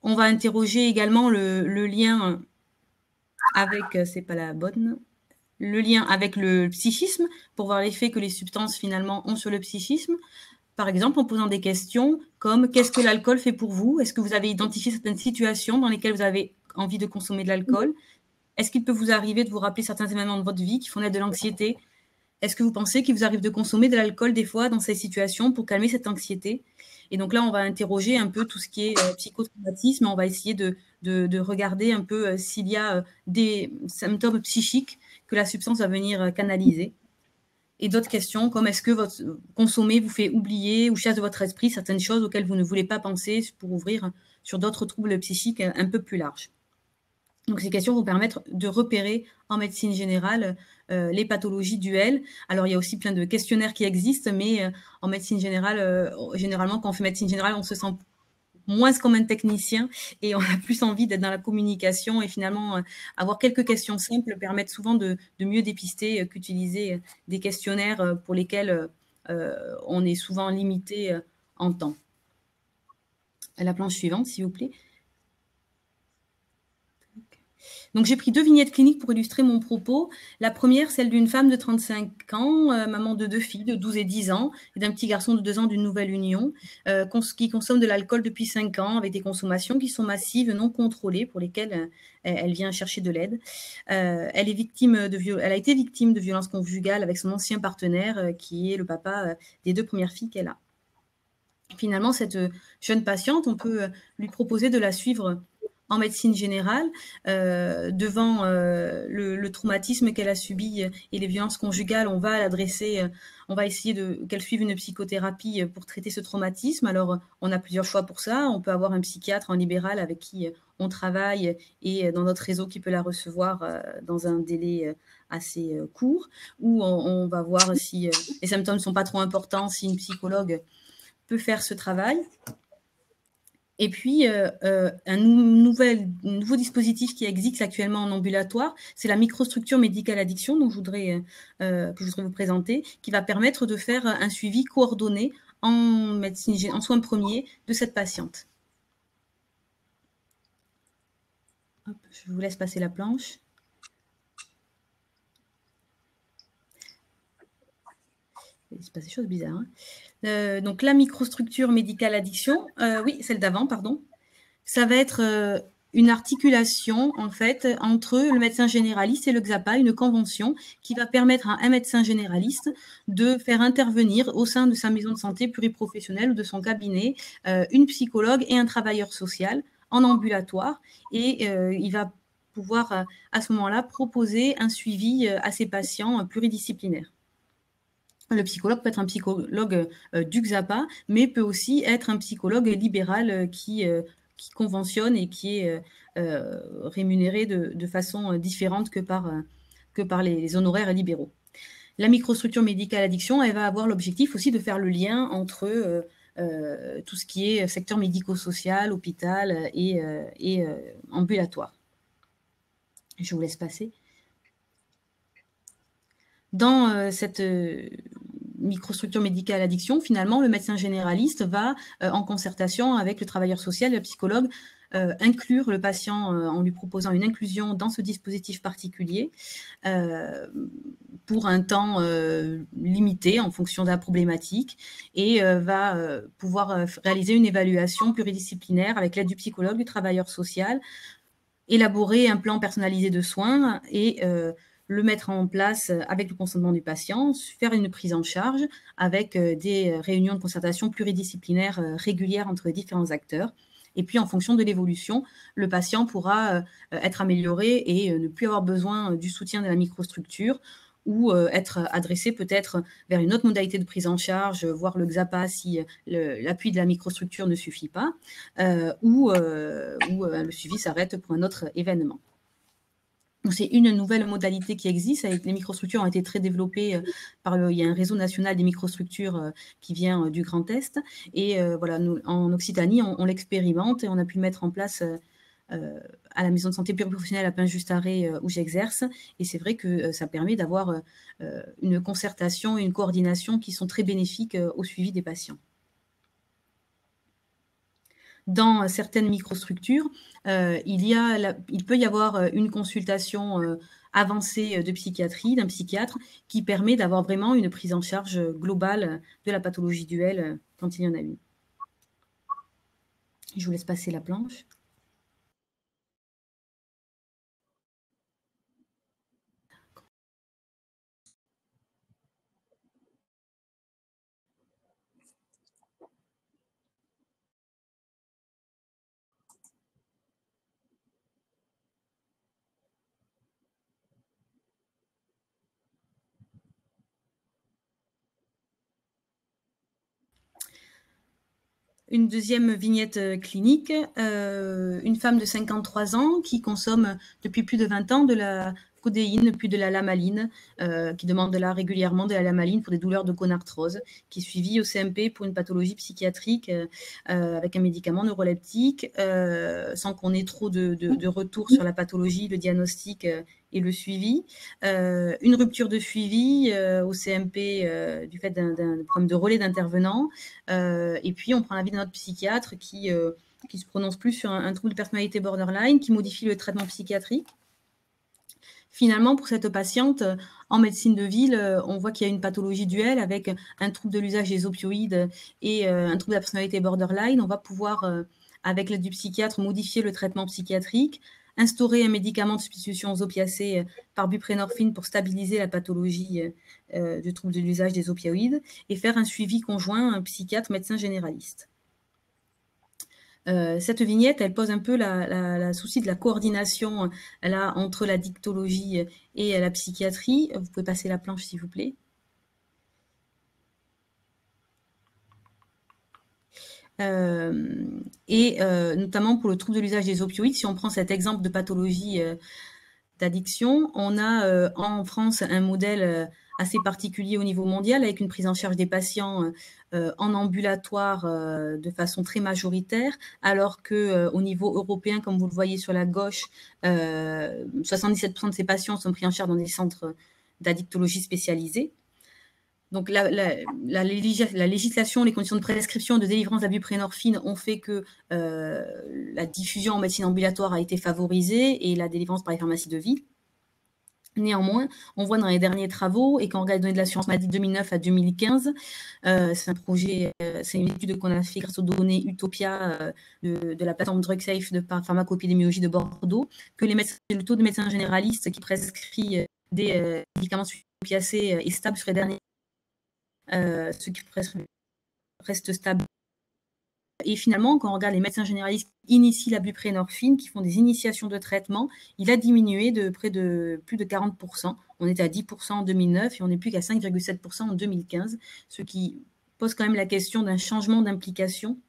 Speaker 4: On va interroger également le lien avec, c'est pas la bonne, le lien avec le psychisme pour voir l'effet que les substances finalement ont sur le psychisme. Par exemple, en posant des questions comme qu'est-ce que l'alcool fait pour vous? Est-ce que vous avez identifié certaines situations dans lesquelles vous avez envie de consommer de l'alcool? Est-ce qu'il peut vous arriver de vous rappeler certains événements de votre vie qui font naître de l'anxiété? Est-ce que vous pensez qu'il vous arrive de consommer de l'alcool des fois dans ces situations pour calmer cette anxiété? Et donc là, on va interroger un peu tout ce qui est psychotraumatisme. On va essayer de regarder un peu s'il y a des symptômes psychiques que la substance va venir canaliser. Et d'autres questions comme est-ce que votre consommer vous fait oublier ou chasse de votre esprit certaines choses auxquelles vous ne voulez pas penser pour ouvrir sur d'autres troubles psychiques un peu plus larges. Donc, ces questions vont permettre de repérer en médecine générale les pathologies duelles. Alors, il y a aussi plein de questionnaires qui existent, mais en médecine générale, généralement, quand on fait médecine générale, on se sent moins comme un technicien et on a plus envie d'être dans la communication et finalement avoir quelques questions simples permettent souvent de mieux dépister qu'utiliser des questionnaires pour lesquels on est souvent limité en temps. La planche suivante, s'il vous plaît. Donc, j'ai pris 2 vignettes cliniques pour illustrer mon propos. La première, celle d'une femme de 35 ans, maman de 2 filles de 12 et 10 ans, et d'un petit garçon de 2 ans d'une nouvelle union, qui consomme de l'alcool depuis 5 ans, avec des consommations qui sont massives, non contrôlées, pour lesquelles elle vient chercher de l'aide. Elle a été victime de violences conjugales avec son ancien partenaire, qui est le papa des 2 premières filles qu'elle a. Finalement, cette jeune patiente, on peut lui proposer de la suivre en médecine générale, devant le traumatisme qu'elle a subi et les violences conjugales, on va l'adresser, on va essayer qu'elle suive une psychothérapie pour traiter ce traumatisme. Alors, on a plusieurs choix pour ça. On peut avoir un psychiatre en libéral avec qui on travaille et dans notre réseau qui peut la recevoir dans un délai assez court, ou on va voir si les symptômes ne sont pas trop importants, si une psychologue peut faire ce travail. Et puis, un nouveau dispositif qui existe actuellement en ambulatoire, c'est la microstructure médicale addiction que je voudrais vous présenter, qui va permettre de faire un suivi coordonné en soins premiers de cette patiente. Hop, je vous laisse passer la planche. Il se passe des choses bizarres. Donc, la microstructure médicale addiction, oui, celle d'avant, pardon. Ça va être une articulation, en fait, entre le médecin généraliste et le XAPA, une convention qui va permettre à un médecin généraliste de faire intervenir au sein de sa maison de santé pluriprofessionnelle ou de son cabinet une psychologue et un travailleur social en ambulatoire. Et il va pouvoir, à ce moment-là, proposer un suivi à ses patients pluridisciplinaires. Le psychologue peut être un psychologue du XAPA, mais peut aussi être un psychologue libéral qui conventionne et qui est rémunéré de façon différente que par les honoraires libéraux. La microstructure médicale addiction, elle va avoir l'objectif aussi de faire le lien entre tout ce qui est secteur médico-social, hôpital et ambulatoire. Je vous laisse passer. Dans cette microstructure médicale addiction, finalement, le médecin généraliste va, en concertation avec le travailleur social, le psychologue, inclure le patient en lui proposant une inclusion dans ce dispositif particulier pour un temps limité en fonction de la problématique et va pouvoir réaliser une évaluation pluridisciplinaire avec l'aide du psychologue, du travailleur social, élaborer un plan personnalisé de soins et le mettre en place avec le consentement du patient, faire une prise en charge avec des réunions de concertation pluridisciplinaires régulières entre les différents acteurs. Et puis, en fonction de l'évolution, le patient pourra être amélioré et ne plus avoir besoin du soutien de la microstructure ou être adressé peut-être vers une autre modalité de prise en charge, voire le XAPA si l'appui de la microstructure ne suffit pas, ou le suivi s'arrête pour un autre événement. C'est une nouvelle modalité qui existe. Les microstructures ont été très développées il y a un réseau national des microstructures qui vient du Grand Est. Et voilà, nous, en Occitanie, on l'expérimente et on a pu le mettre en place à la maison de santé pluriprofessionnelle à Pain-Just-Arrêt où j'exerce. Et c'est vrai que ça permet d'avoir une concertation et une coordination qui sont très bénéfiques au suivi des patients. Dans certaines microstructures, il peut y avoir une consultation avancée de psychiatrie, d'un psychiatre, qui permet d'avoir vraiment une prise en charge globale de la pathologie duel quand il y en a une. Je vous laisse passer la planche. Une deuxième vignette clinique, une femme de 53 ans qui consomme depuis plus de 20 ans de la codéine, puis de la lamaline, qui demande régulièrement de la lamaline pour des douleurs de gonarthrose, qui est suivie au CMP pour une pathologie psychiatrique avec un médicament neuroleptique, sans qu'on ait trop de retour sur la pathologie, le diagnostic et le suivi. Une rupture de suivi au CMP du fait d'un problème de relais d'intervenants. Et puis, on prend l'avis de notre psychiatre qui se prononce plus sur un trouble de personnalité borderline, qui modifie le traitement psychiatrique. Finalement, pour cette patiente, en médecine de ville, on voit qu'il y a une pathologie duel avec un trouble de l'usage des opioïdes et un trouble de la personnalité borderline. On va pouvoir, avec l'aide du psychiatre, modifier le traitement psychiatrique, instaurer un médicament de substitution aux opiacés par buprenorphine pour stabiliser la pathologie du trouble de l'usage des opioïdes et faire un suivi conjoint, un psychiatre-médecin généraliste. Cette vignette, elle pose un peu la souci de la coordination là, entre la dictologie et la psychiatrie. Vous pouvez passer la planche, s'il vous plaît. Notamment pour le trouble de l'usage des opioïdes, si on prend cet exemple de pathologie d'addiction, on a en France un modèle assez particulier au niveau mondial avec une prise en charge des patients en ambulatoire de façon très majoritaire, alors qu'au niveau européen, comme vous le voyez sur la gauche, 77% de ces patients sont pris en charge dans des centres d'addictologie spécialisés. Donc la législation, les conditions de prescription, de délivrance de la buprenorphine ont fait que la diffusion en médecine ambulatoire a été favorisée et la délivrance par les pharmacies de ville. Néanmoins, on voit dans les derniers travaux, et quand on regarde les données de l'assurance maladie de 2009 à 2015, c'est un projet, c'est une étude qu'on a fait grâce aux données Utopia de la plateforme DrugSafe de pharmacopédémiologie de Bordeaux, que le taux de médecins généralistes qui prescrit des médicaments opiacés est stable sur les derniers, ce qui reste stable. Et finalement, quand on regarde les médecins généralistes qui initient la buprenorphine, qui font des initiations de traitement, il a diminué de près de plus de 40%. On était à 10% en 2009 et on n'est plus qu'à 5,7% en 2015, ce qui pose quand même la question d'un changement d'implication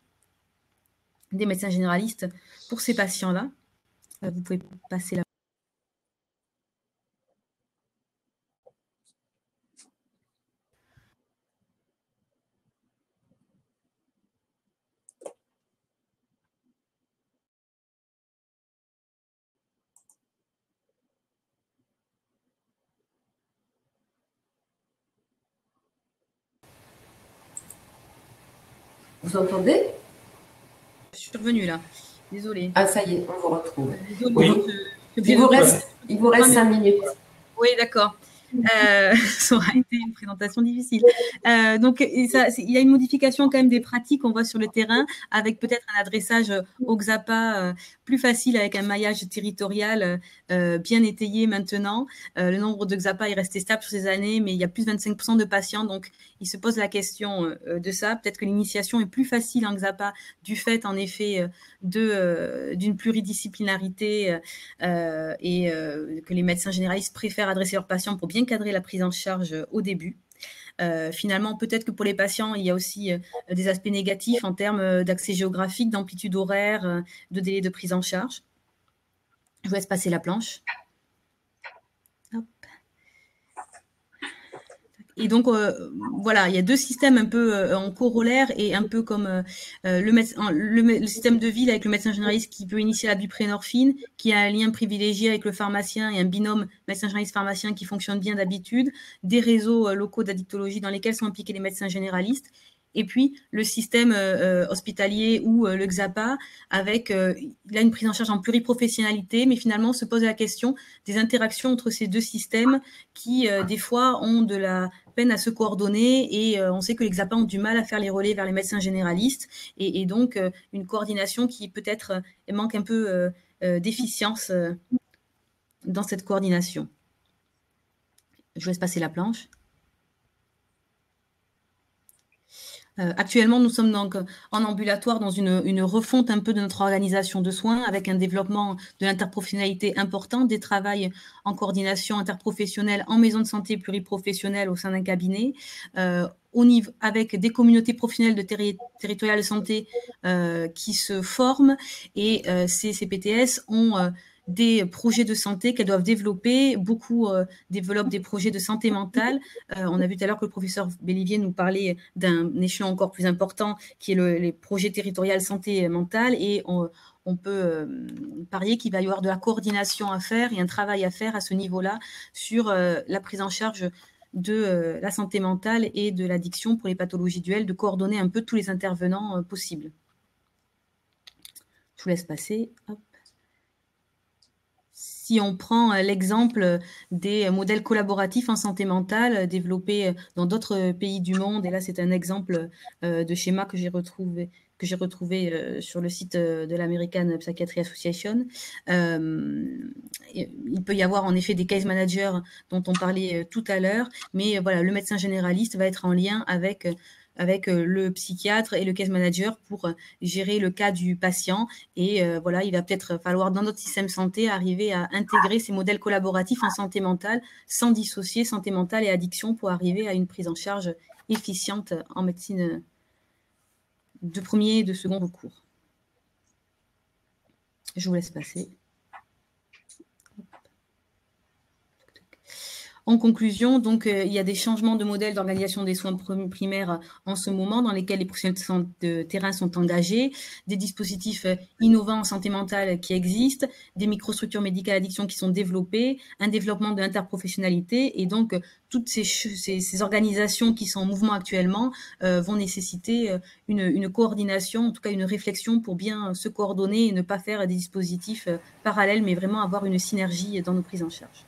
Speaker 4: des médecins généralistes pour ces patients-là. Vous pouvez passer là.
Speaker 1: Vous entendez?
Speaker 4: Je suis revenue là. Désolée.
Speaker 1: Ah, ça y est, on vous retrouve.
Speaker 4: Désolée,
Speaker 1: Oui. Il vous reste 5 minutes.
Speaker 4: Oui, d'accord. Ça aura été une présentation difficile. Donc, il y a une modification quand même des pratiques qu'on voit sur le terrain, avec peut-être un adressage au XAPA plus facile, avec un maillage territorial bien étayé maintenant. Le nombre de XAPA est resté stable sur ces années, mais il y a plus de 25% de patients, donc il se pose la question de ça. Peut-être que l'initiation est plus facile en XAPA du fait, en effet, d'une pluridisciplinarité et que les médecins généralistes préfèrent adresser leurs patients pour bien cadrer la prise en charge au début. Finalement, peut-être que pour les patients, il y a aussi des aspects négatifs en termes d'accès géographique, d'amplitude horaire, de délai de prise en charge. Je vous laisse passer la planche. Hop. Et donc, voilà, il y a deux systèmes un peu en corollaire et un peu comme le système de ville avec le médecin généraliste qui peut initier la buprenorphine, qui a un lien privilégié avec le pharmacien et un binôme médecin généraliste-pharmacien qui fonctionne bien d'habitude, des réseaux locaux d'addictologie dans lesquels sont impliqués les médecins généralistes, et puis le système hospitalier ou le XAPA avec là une prise en charge en pluriprofessionnalité, mais finalement on se pose la question des interactions entre ces deux systèmes qui des fois ont de la peine à se coordonner et on sait que les XAPA ont du mal à faire les relais vers les médecins généralistes et donc une coordination qui peut-être manque un peu d'efficience dans cette coordination. Je vous laisse passer la planche. Actuellement, nous sommes donc en ambulatoire dans une refonte un peu de notre organisation de soins avec un développement de l'interprofessionnalité important, des travails en coordination interprofessionnelle en maison de santé pluriprofessionnelle au sein d'un cabinet, au niveau, avec des communautés professionnelles de territoriales de santé qui se forment et ces CPTS ont des projets de santé qu'elles doivent développer. Beaucoup développent des projets de santé mentale. On a vu tout à l'heure que le professeur Bellivier nous parlait d'un échelon encore plus important qui est les projets territoriaux santé mentale et on peut parier qu'il va y avoir de la coordination à faire et un travail à faire à ce niveau-là sur la prise en charge de la santé mentale et de l'addiction pour les pathologies duelles, de coordonner un peu tous les intervenants possibles. Je vous laisse passer. Hop. Si on prend l'exemple des modèles collaboratifs en santé mentale développés dans d'autres pays du monde, et là c'est un exemple de schéma que j'ai retrouvé sur le site de l'American Psychiatry Association. Il peut y avoir en effet des case managers dont on parlait tout à l'heure, mais voilà, le médecin généraliste va être en lien avec le psychiatre et le case manager pour gérer le cas du patient. Et voilà, il va peut-être falloir dans notre système santé arriver à intégrer ces modèles collaboratifs en santé mentale sans dissocier santé mentale et addiction pour arriver à une prise en charge efficiente en médecine de premier et de second recours. Je vous laisse passer. En conclusion, donc, il y a des changements de modèle d'organisation des soins primaires en ce moment dans lesquels les professionnels de terrain sont engagés, des dispositifs innovants en santé mentale qui existent, des microstructures médicales addiction qui sont développées, un développement de l'interprofessionnalité et donc toutes ces organisations qui sont en mouvement actuellement vont nécessiter une coordination, en tout cas une réflexion pour bien se coordonner et ne pas faire des dispositifs parallèles, mais vraiment avoir une synergie dans nos prises en charge.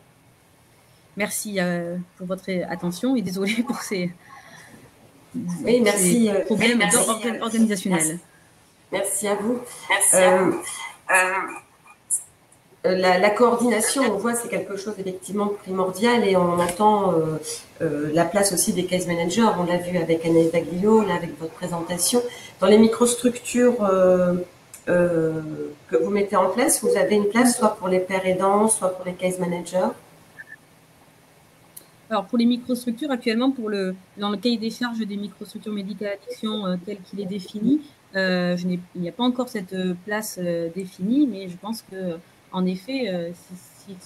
Speaker 4: Merci pour votre attention et désolé pour ces problèmes organisationnels.
Speaker 1: Merci à vous. La coordination, on voit, c'est quelque chose effectivement primordial et on entend la place aussi des case managers. On l'a vu avec Anaïs Baglio, là avec votre présentation. Dans les microstructures que vous mettez en place, vous avez une place soit pour les pairs aidants, soit pour les case managers.
Speaker 4: Alors, pour les microstructures, actuellement, dans le cahier des charges des microstructures médicales addiction tel qu'il est défini, il n'y a pas encore cette place définie, mais je pense qu'en effet,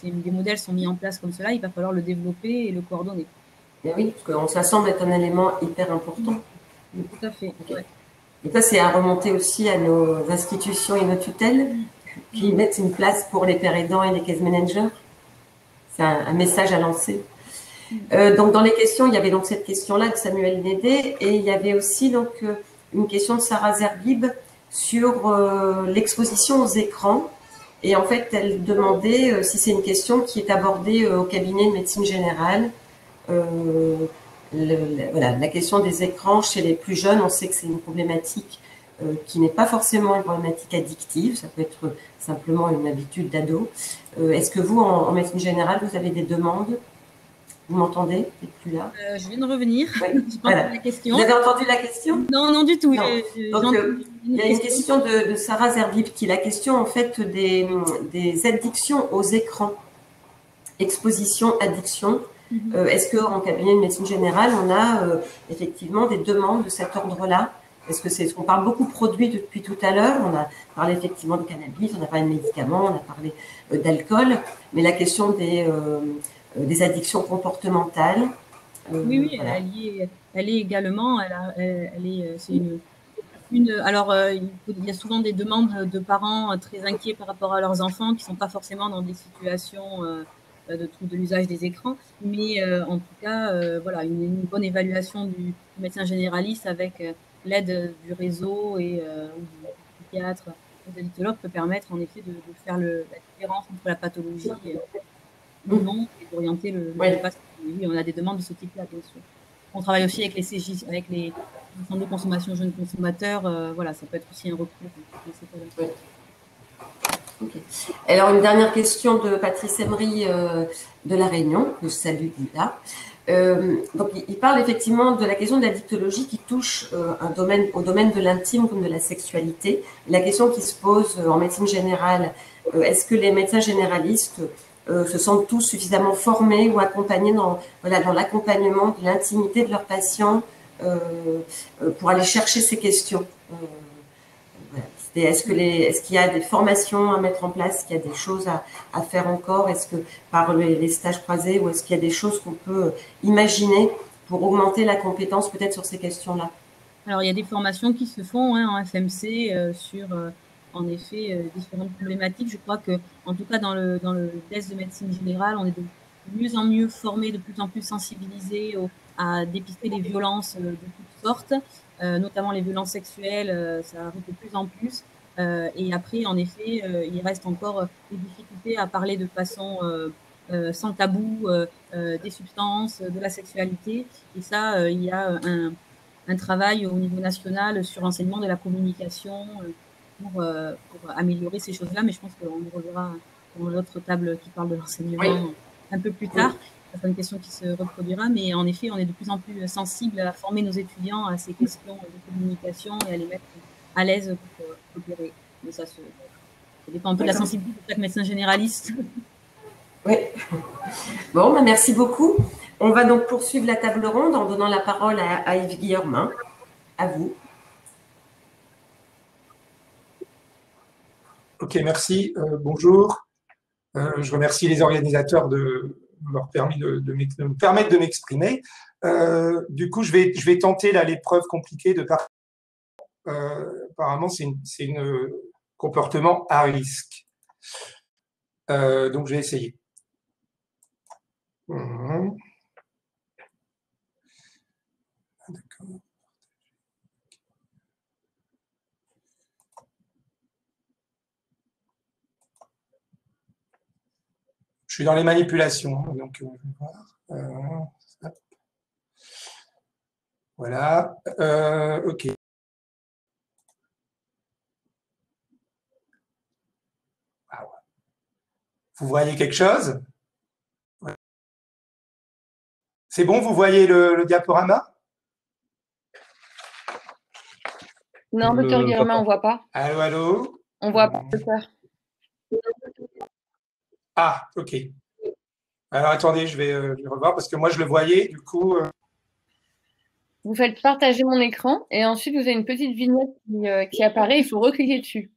Speaker 4: si des modèles sont mis en place comme cela, il va falloir le développer et le coordonner.
Speaker 1: Et oui, parce que ça semble être un élément hyper important.
Speaker 4: Tout à fait.
Speaker 1: Okay. Ouais. Et ça, c'est à remonter aussi à nos institutions et nos tutelles qui mettent une place pour les pairs aidants et les case managers. C'est un message à lancer. Donc, dans les questions, il y avait donc cette question-là de Samuel Nédé et il y avait aussi donc une question de Sarah Zerbib sur l'exposition aux écrans. Et en fait, elle demandait si c'est une question qui est abordée au cabinet de médecine générale. Voilà, la question des écrans chez les plus jeunes, on sait que c'est une problématique qui n'est pas forcément une problématique addictive, ça peut être simplement une habitude d'ado. Est-ce que vous, en médecine générale, vous avez des demandes? Vous m'entendez? Vous n'êtes plus là?
Speaker 4: Je viens de revenir.
Speaker 1: Oui. Voilà.
Speaker 4: La question.
Speaker 1: Vous avez entendu la question?
Speaker 4: Non, non du tout.
Speaker 1: Non. Donc, il y a une question de Sarah Zerbib qui est la question en fait des addictions aux écrans, exposition, addiction. Est-ce qu'en cabinet de médecine générale, on a effectivement des demandes de cet ordre-là? Est-ce que c'est ce qu'on parle beaucoup de produits depuis tout à l'heure? On a parlé effectivement de cannabis, on a parlé de médicaments, on a parlé d'alcool, mais la question des addictions comportementales.
Speaker 4: Oui,
Speaker 1: voilà.
Speaker 4: elle est également, c'est alors, il y a souvent des demandes de parents très inquiets par rapport à leurs enfants qui ne sont pas forcément dans des situations de troubles de l'usage des écrans, mais en tout cas, voilà, une bonne évaluation du médecin généraliste avec l'aide du réseau et du psychiatre, des addictologues peut permettre en effet de faire la différence entre la pathologie ou non et d'orienter le patient. Oui, on a des demandes de ce type-là, bien sûr. On travaille aussi avec les CJ, avec les centres de consommation jeunes consommateurs. Voilà, ça peut être aussi un recours.
Speaker 1: Oui. Okay. Alors, une dernière question de Patrice Emery de La Réunion, que je salue là. Donc, il parle effectivement de la question de la dictologie qui touche au domaine de l'intime comme de la sexualité. La question qui se pose en médecine générale, est-ce que les médecins généralistes se sentent tous suffisamment formés ou accompagnés dans l'accompagnement de l'intimité de leurs patients pour aller chercher ces questions? Voilà. Est-ce qu'il y a des formations à mettre en place? Est-ce qu'il y a des choses à faire encore? Est-ce que par les stages croisés ou est-ce qu'il y a des choses qu'on peut imaginer pour augmenter la compétence peut-être sur ces questions-là?
Speaker 4: Alors, il y a des formations qui se font en FMC sur, en effet, différentes problématiques. Je crois que, en tout cas, dans le test de médecine générale, on est de mieux en mieux formés, de plus en plus sensibilisés à dépister les violences de toutes sortes, notamment les violences sexuelles, ça arrive de plus en plus. Et après, en effet, il reste encore des difficultés à parler de façon sans tabou des substances, de la sexualité. Et ça, il y a un travail au niveau national sur l'enseignement de la communication pour améliorer ces choses-là. Mais je pense qu'on y reverra dans l'autre table qui parle de l'enseignement un peu plus tard. C'est une question qui se reproduira, mais en effet, on est de plus en plus sensible à former nos étudiants à ces questions de communication et à les mettre à l'aise pour opérer. Mais ça dépend un peu de la sensibilité de chaque médecin généraliste.
Speaker 1: Oui. Bon, merci beaucoup. On va donc poursuivre la table ronde en donnant la parole à Yves Guillermin. À vous.
Speaker 6: Ok, merci. Bonjour. Je remercie les organisateurs de me permettre de m'exprimer. Du coup, je vais tenter l'épreuve compliquée de parler. Apparemment, c'est un comportement à risque. Donc, je vais essayer. D'accord. Je suis dans les manipulations, donc je vais voir. Voilà. Ok. Ah ouais. Vous voyez quelque chose? Ouais. C'est bon, vous voyez le diaporama?
Speaker 3: Non, docteur Guillermin, on ne voit pas.
Speaker 6: Allô, allô?
Speaker 3: On ne voit pas, docteur.
Speaker 6: Ah, ok. Alors, attendez, je vais revoir parce que moi, je le voyais, du coup…
Speaker 3: Vous faites partager mon écran et ensuite, vous avez une petite vignette qui apparaît. Il faut recliquer dessus.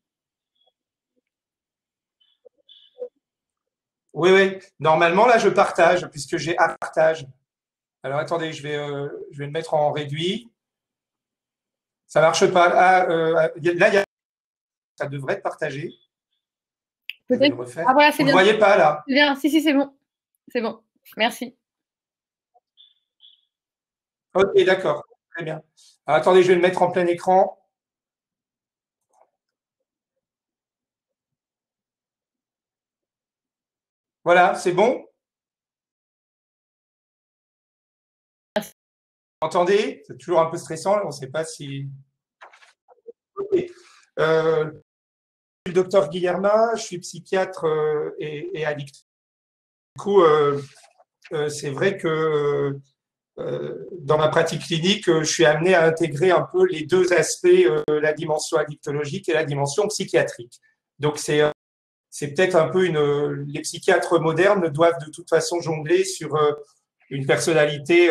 Speaker 6: Oui, oui. Normalement, là, je partage puisque j'ai un partage. Alors, attendez, je vais le mettre en réduit. Ça ne marche pas. Là, ça devrait être partagé.
Speaker 3: Peut-être. Ah, voilà, c'est bien.
Speaker 6: Vous ne voyez pas, là?
Speaker 3: C'est bien. Si, c'est bon. C'est bon. Merci.
Speaker 6: Ok, d'accord. Très bien. Alors, attendez, je vais le mettre en plein écran. Voilà, c'est bon? Vous entendez? C'est toujours un peu stressant, on ne sait pas si… Okay. Je suis le docteur Guillermin, je suis psychiatre et addict. Du coup, c'est vrai que dans ma pratique clinique, je suis amené à intégrer un peu les deux aspects, la dimension addictologique et la dimension psychiatrique. Donc, c'est peut-être un peu les psychiatres modernes doivent de toute façon jongler sur une personnalité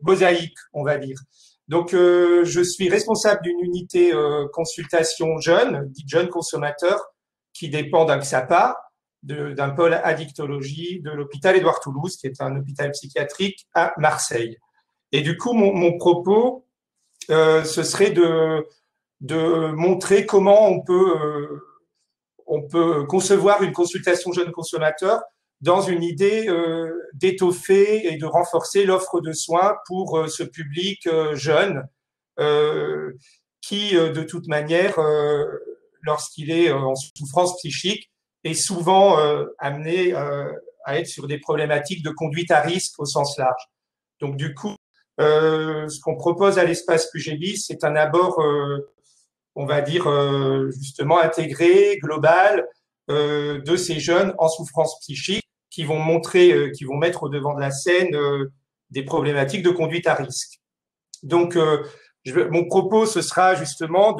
Speaker 6: mosaïque, on va dire. Donc, je suis responsable d'une unité consultation jeune, dite jeune consommateur, qui dépend d'un XAPA, d'un pôle addictologie de l'hôpital Édouard Toulouse, qui est un hôpital psychiatrique à Marseille. Et du coup, mon propos, ce serait de montrer comment on peut concevoir une consultation jeune consommateur dans une idée d'étoffer et de renforcer l'offre de soins pour ce public jeune qui, de toute manière, lorsqu'il est en souffrance psychique, est souvent amené à être sur des problématiques de conduite à risque au sens large. Donc, du coup, ce qu'on propose à l'espace QGBIS, c'est un abord, on va dire, justement intégré, global, de ces jeunes en souffrance psychique qui vont mettre au devant de la scène des problématiques de conduite à risque. Donc, mon propos, ce sera justement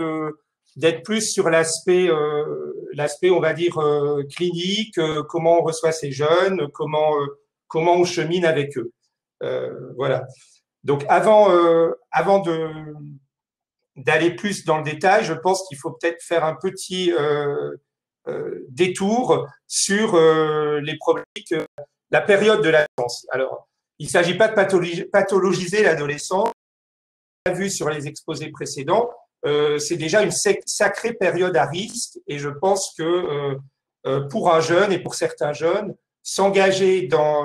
Speaker 6: d'être plus sur l'aspect, on va dire, clinique, comment on reçoit ces jeunes, comment on chemine avec eux. Voilà. Donc, avant d'aller plus dans le détail, je pense qu'il faut peut-être faire un petit détour sur les problématiques, la période de l'adolescence. Alors, il ne s'agit pas de pathologiser l'adolescence. On l'a vu sur les exposés précédents, c'est déjà une sacrée période à risque et je pense que pour un jeune et pour certains jeunes, s'engager dans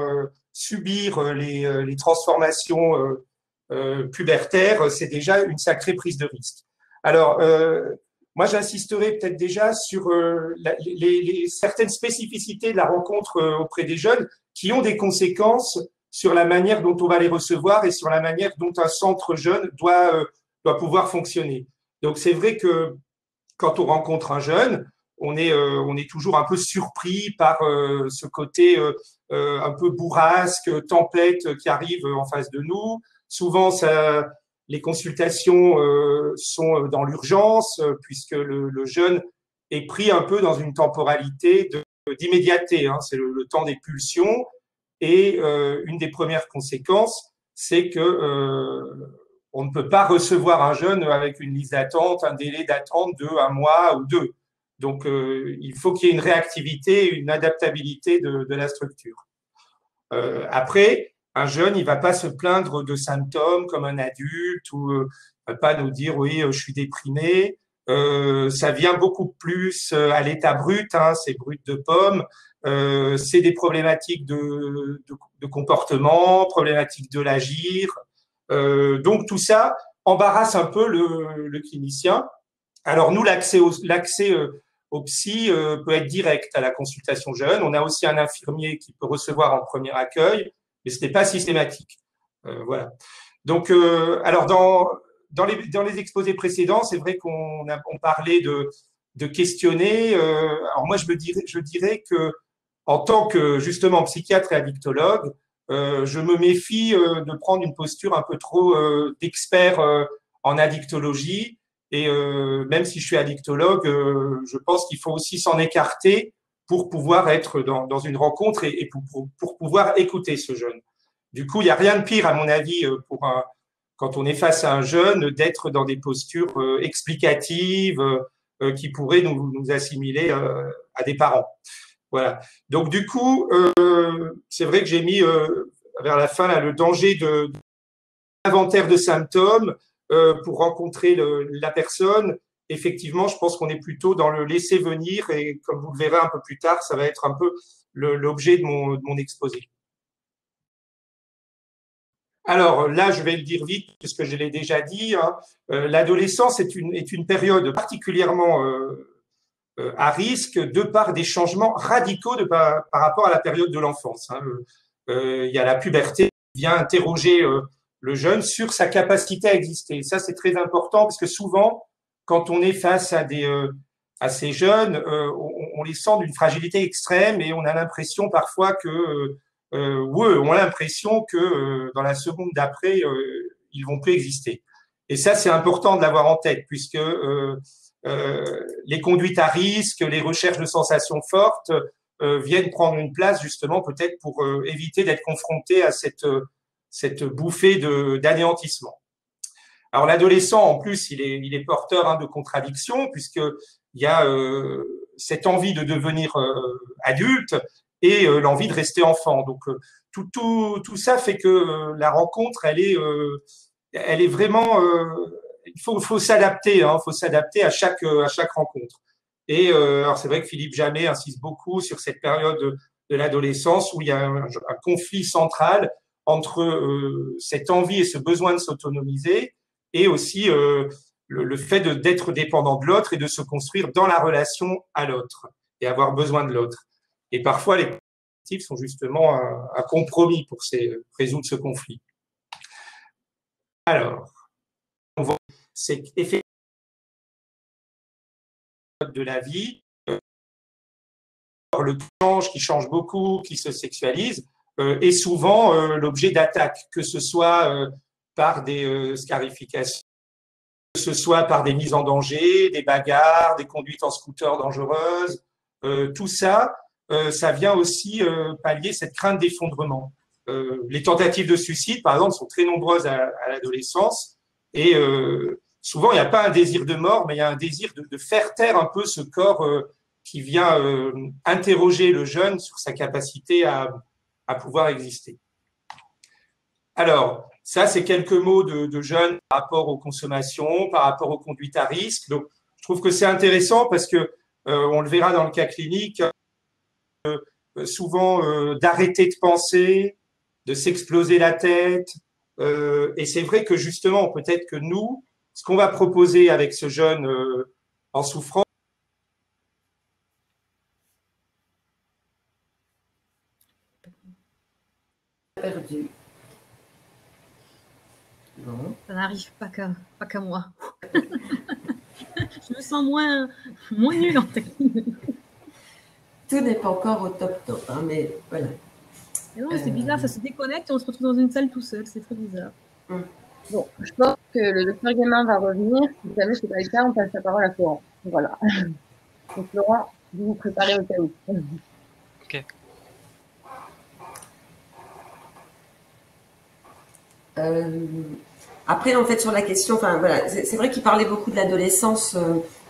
Speaker 6: subir les transformations pubertaires, c'est déjà une sacrée prise de risque. Alors, moi, j'insisterai peut-être déjà sur certaines spécificités de la rencontre auprès des jeunes qui ont des conséquences sur la manière dont on va les recevoir et sur la manière dont un centre jeune doit pouvoir fonctionner. Donc, c'est vrai que quand on rencontre un jeune, on est toujours un peu surpris par ce côté un peu bourrasque, tempête qui arrive en face de nous. Souvent, les consultations sont dans l'urgence puisque le jeune est pris un peu dans une temporalité d'immédiateté. Hein, c'est le temps des pulsions. Et une des premières conséquences, c'est que on ne peut pas recevoir un jeune avec une liste d'attente, un délai d'attente de 1 mois ou 2. Donc, il faut qu'il y ait une réactivité, une adaptabilité de la structure. Après, un jeune, il ne va pas se plaindre de symptômes comme un adulte ou va pas nous dire « oui, je suis déprimé ». Ça vient beaucoup plus à l'état brut, hein, c'est brut de pomme. C'est des problématiques de comportement, problématiques de l'agir. Donc, tout ça embarrasse un peu le clinicien. Alors, nous, l'accès au psy peut être direct à la consultation jeune. On a aussi un infirmier qui peut recevoir en premier accueil, mais ce n'est pas systématique. Voilà. Donc, alors, dans les exposés précédents, c'est vrai qu'on parlait de questionner. Alors, moi, je dirais que en tant que, justement, psychiatre et addictologue, je me méfie de prendre une posture un peu trop d'expert en addictologie. Et même si je suis addictologue, je pense qu'il faut aussi s'en écarter pour pouvoir être dans une rencontre et pour pouvoir écouter ce jeune. Du coup, il n'y a rien de pire, à mon avis, quand on est face à un jeune, d'être dans des postures explicatives qui pourraient nous assimiler à des parents. Voilà. Donc, du coup, c'est vrai que j'ai mis vers la fin là, le danger de l'inventaire de symptômes pour rencontrer la personne. Effectivement, je pense qu'on est plutôt dans le laisser venir et comme vous le verrez un peu plus tard, ça va être un peu l'objet de mon exposé. Alors là, je vais le dire vite, puisque je l'ai déjà dit, hein, l'adolescence est une période particulièrement à risque de par des changements radicaux par rapport à la période de l'enfance. Hein. Il y a la puberté qui vient interroger le jeune sur sa capacité à exister. Ça, c'est très important parce que souvent, quand on est face à ces jeunes, on les sent d'une fragilité extrême et on a l'impression parfois que on a l'impression que dans la seconde d'après, ils vont plus exister. Et ça, c'est important de l'avoir en tête puisque les conduites à risque, les recherches de sensations fortes viennent prendre une place justement peut-être pour éviter d'être confronté à cette bouffée d'anéantissement. Alors l'adolescent, en plus, il est porteur de contradictions puisqu'il y a cette envie de devenir adulte et l'envie de rester enfant. Donc tout ça fait que la rencontre, elle est vraiment il faut s'adapter, hein, faut s'adapter à chaque rencontre. Et alors c'est vrai que Philippe Jamet insiste beaucoup sur cette période de l'adolescence où il y a un conflit central entre cette envie et ce besoin de s'autonomiser et aussi le fait d'être dépendant de l'autre et de se construire dans la relation à l'autre et avoir besoin de l'autre. Et parfois les collectifs sont justement un compromis pour résoudre ce conflit. Alors, c'est effectivement de la vie, le change qui change beaucoup, qui se sexualise, est souvent l'objet d'attaques, que ce soit par des scarifications, que ce soit par des mises en danger, des bagarres, des conduites en scooter dangereuses. Tout ça, ça vient aussi pallier cette crainte d'effondrement. Les tentatives de suicide, par exemple, sont très nombreuses à l'adolescence et souvent, il n'y a pas un désir de mort, mais il y a un désir de faire taire un peu ce corps qui vient interroger le jeune sur sa capacité à pouvoir exister. Alors, ça, c'est quelques mots de jeunes par rapport aux consommations, par rapport aux conduites à risque. Donc, je trouve que c'est intéressant parce que on le verra dans le cas clinique, souvent d'arrêter de penser, de s'exploser la tête. Et c'est vrai que justement, peut-être que nous, ce qu'on va proposer avec ce jeune en souffrance,
Speaker 1: perdu. Bon.
Speaker 4: Ça n'arrive pas qu'à moi. Je me sens moins nulle en technique.
Speaker 1: Tout n'est pas encore au top, hein, mais voilà.
Speaker 4: Mais non, c'est bizarre, ça se déconnecte et on se retrouve dans une salle tout seul, c'est très bizarre.
Speaker 3: Bon, je pense que le docteur Guémin va revenir. Si jamais ce n'est pas le cas, on passe la parole à Florent. Voilà. Donc Florent, vous vous préparez au cas où.
Speaker 7: Ok.
Speaker 1: Après, en fait, sur la question, enfin voilà, c'est vrai qu'il parlait beaucoup de l'adolescence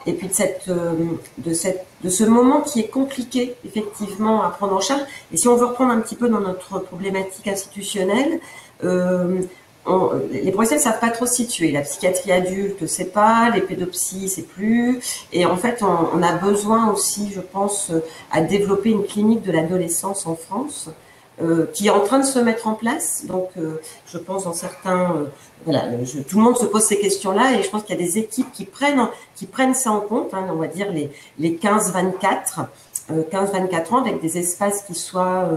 Speaker 1: et puis de ce moment qui est compliqué effectivement à prendre en charge. Et si on veut reprendre un petit peu dans notre problématique institutionnelle, les professionnels ne savent pas trop se situer. La psychiatrie adulte, c'est pas, les pédopsies, c'est plus. Et en fait, on a besoin aussi, je pense, à développer une clinique de l'adolescence en France. Qui est en train de se mettre en place. Donc, je pense dans certains, voilà, tout le monde se pose ces questions-là et je pense qu'il y a des équipes qui prennent ça en compte. Hein, on va dire les 15-24 ans avec des espaces qui soient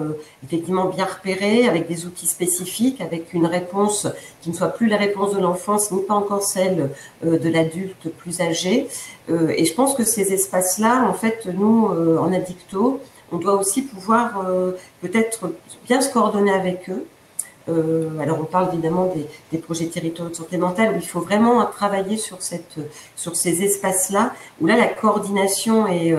Speaker 1: effectivement bien repérés, avec des outils spécifiques, avec une réponse qui ne soit plus la réponse de l'enfance ni pas encore celle de l'adulte plus âgé. Et je pense que ces espaces-là, en fait, nous, en Addicto, on doit aussi pouvoir peut-être bien se coordonner avec eux. Alors on parle évidemment des projets territoriaux de santé mentale où il faut vraiment travailler sur ces espaces-là où là la coordination et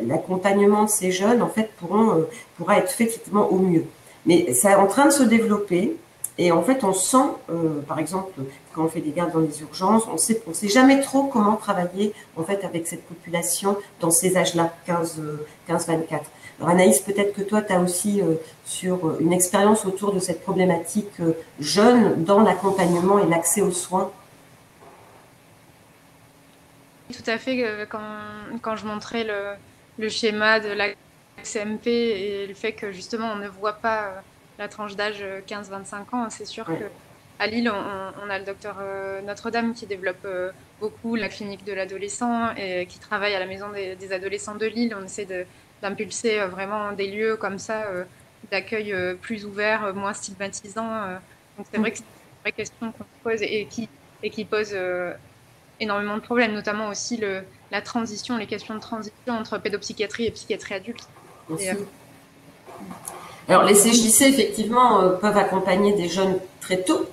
Speaker 1: l'accompagnement de ces jeunes en fait pourra être fait effectivement au mieux. Mais c'est en train de se développer et en fait on sent, par exemple quand on fait des gardes dans les urgences, on sait jamais trop comment travailler en fait avec cette population dans ces âges-là, 15-24. Alors Anaïs, peut-être que toi, tu as aussi sur une expérience autour de cette problématique jeune dans l'accompagnement et l'accès aux soins.
Speaker 2: Tout à fait, quand je montrais le schéma de la CMP et le fait que justement on ne voit pas la tranche d'âge 15-25 ans. C'est sûr qu'à Lille, on a le docteur Notre-Dame qui développe beaucoup la clinique de l'adolescent et qui travaille à la maison des adolescents de Lille. On essaie d'impulser vraiment des lieux comme ça d'accueil plus ouverts, moins stigmatisants. Donc c'est vrai que c'est une vraie question qu'on se pose et qui pose énormément de problèmes, notamment aussi la transition, les questions de transition entre pédopsychiatrie et psychiatrie adulte.
Speaker 1: Alors les CJC effectivement peuvent accompagner des jeunes très tôt.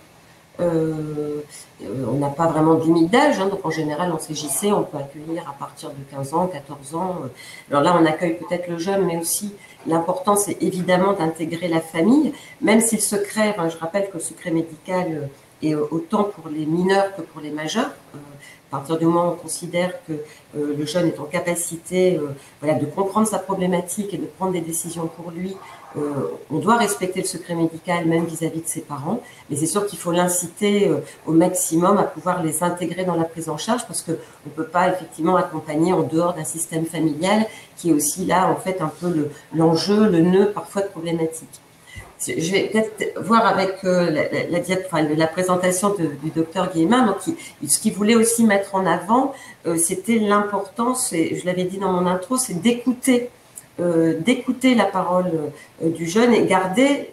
Speaker 1: On n'a pas vraiment de limite d'âge, hein, donc en général en CJC on peut accueillir à partir de 15 ans, 14 ans. Alors là on accueille peut-être le jeune, mais aussi l'important c'est évidemment d'intégrer la famille, même si le secret, je rappelle que le secret médical est autant pour les mineurs que pour les majeurs. À partir du moment où on considère que le jeune est en capacité de comprendre sa problématique et de prendre des décisions pour lui, on doit respecter le secret médical même vis-à-vis de ses parents, mais c'est sûr qu'il faut l'inciter au maximum à pouvoir les intégrer dans la prise en charge, parce qu'on ne peut pas effectivement accompagner en dehors d'un système familial qui est aussi là en fait un peu l'enjeu, le nœud parfois de problématique. Je vais peut-être voir avec la présentation du docteur Guillemin. Donc, ce qu'il voulait aussi mettre en avant, c'était l'importance, et je l'avais dit dans mon intro, c'est d'écouter la parole du jeune et garder,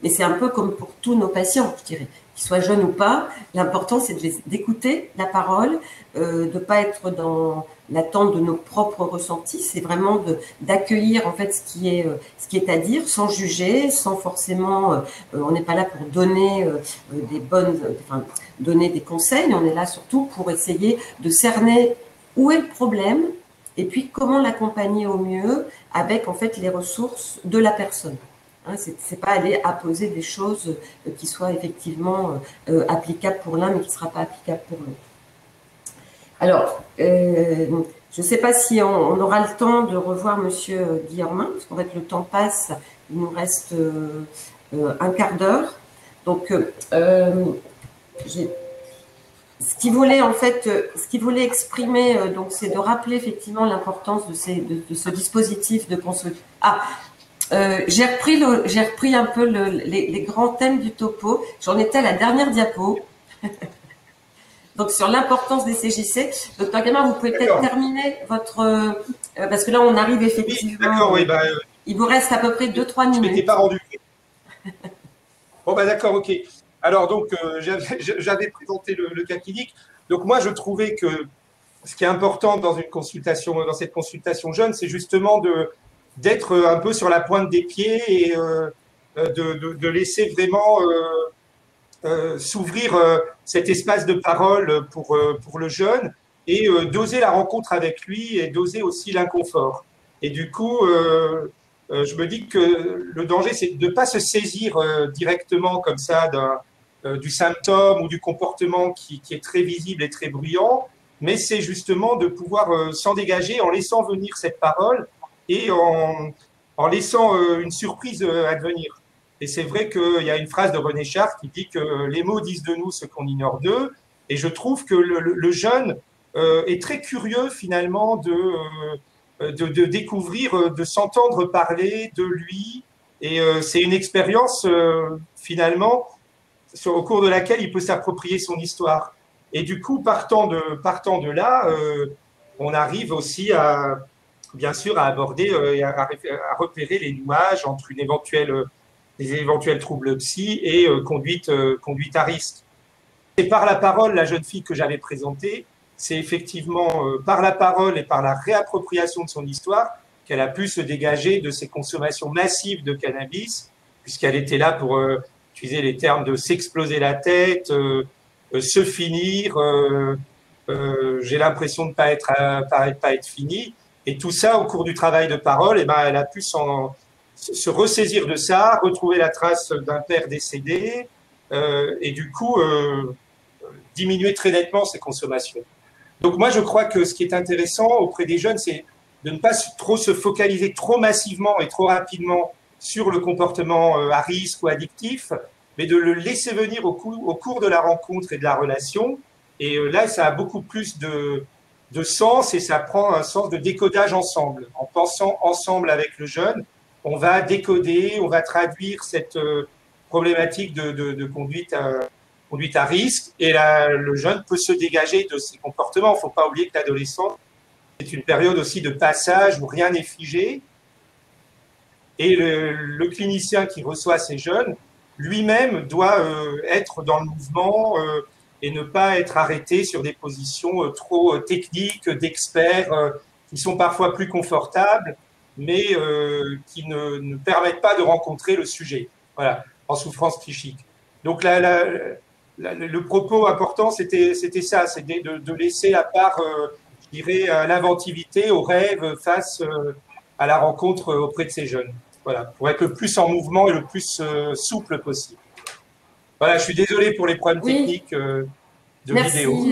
Speaker 1: mais c'est un peu comme pour tous nos patients, je dirais, qu'ils soient jeunes ou pas, l'important c'est d'écouter la parole, de pas être dans l'attente de nos propres ressentis, c'est vraiment d'accueillir en fait ce qui est à dire, sans juger, sans forcément, on n'est pas là pour donner donner des conseils, on est là surtout pour essayer de cerner où est le problème et puis comment l'accompagner au mieux avec en fait les ressources de la personne. Hein, c'est pas aller apposer des choses qui soient effectivement applicables pour l'un mais qui ne sera pas applicable pour l'autre. Alors, je ne sais pas si on aura le temps de revoir Monsieur Guillermin, parce qu'en fait le temps passe, il nous reste un quart d'heure. Donc, ce qu'il voulait exprimer, donc, c'est de rappeler effectivement l'importance de ce dispositif de consultation. J'ai repris un peu les grands thèmes du topo. J'en étais à la dernière diapo. Donc, sur l'importance des CJC. Docteur Guillemin, vous pouvez peut-être terminer votre... parce que là, on arrive effectivement...
Speaker 6: D'accord, oui.
Speaker 1: Il vous reste à peu près 2-3 minutes.
Speaker 6: Je ne m'étais pas rendu. Bon, d'accord, ok. Alors, donc, j'avais présenté le cas clinique. Donc, moi, je trouvais que ce qui est important dans cette consultation jeune, c'est justement d'être un peu sur la pointe des pieds et de laisser vraiment... s'ouvrir cet espace de parole pour le jeune et d'oser la rencontre avec lui et d'oser aussi l'inconfort. Et du coup, je me dis que le danger, c'est de ne pas se saisir directement comme ça du symptôme ou du comportement qui est très visible et très bruyant, mais c'est justement de pouvoir s'en dégager en laissant venir cette parole et en laissant une surprise advenir. Et c'est vrai qu'il y a une phrase de René Char qui dit que les mots disent de nous ce qu'on ignore d'eux. Et je trouve que le jeune est très curieux finalement de découvrir, de s'entendre parler de lui. Et c'est une expérience finalement au cours de laquelle il peut s'approprier son histoire. Et du coup, partant de là, on arrive aussi bien sûr à aborder, à repérer les nuages entre des éventuels troubles psy et conduite à risque. Et par la parole, la jeune fille que j'avais présentée, c'est effectivement par la parole et par la réappropriation de son histoire qu'elle a pu se dégager de ces consommations massives de cannabis, puisqu'elle était là pour utiliser les termes de s'exploser la tête, se finir, j'ai l'impression de pas être fini. Et tout ça, au cours du travail de parole, elle a pu se ressaisir de ça, retrouver la trace d'un père décédé et du coup diminuer très nettement ses consommations. Donc moi, je crois que ce qui est intéressant auprès des jeunes, c'est de ne pas trop se focaliser trop massivement et trop rapidement sur le comportement à risque ou addictif, mais de le laisser venir au cours de la rencontre et de la relation. Et là, ça a beaucoup plus de sens et ça prend un sens de décodage ensemble, en pensant ensemble avec le jeune on va décoder, on va traduire cette problématique de conduite à risque, et le jeune peut se dégager de ses comportements. Il ne faut pas oublier que l'adolescence, c'est une période aussi de passage où rien n'est figé, et le clinicien qui reçoit ces jeunes, lui-même doit être dans le mouvement et ne pas être arrêté sur des positions trop techniques, d'experts, qui sont parfois plus confortables, mais qui ne permettent pas de rencontrer le sujet, voilà, en souffrance psychique. Donc le propos important, c'était ça, c'est de laisser la part, je dirais, à l'inventivité, au rêve, face à la rencontre auprès de ces jeunes. Voilà, pour être le plus en mouvement et le plus souple possible. Voilà, je suis désolé pour les problèmes techniques de vidéo.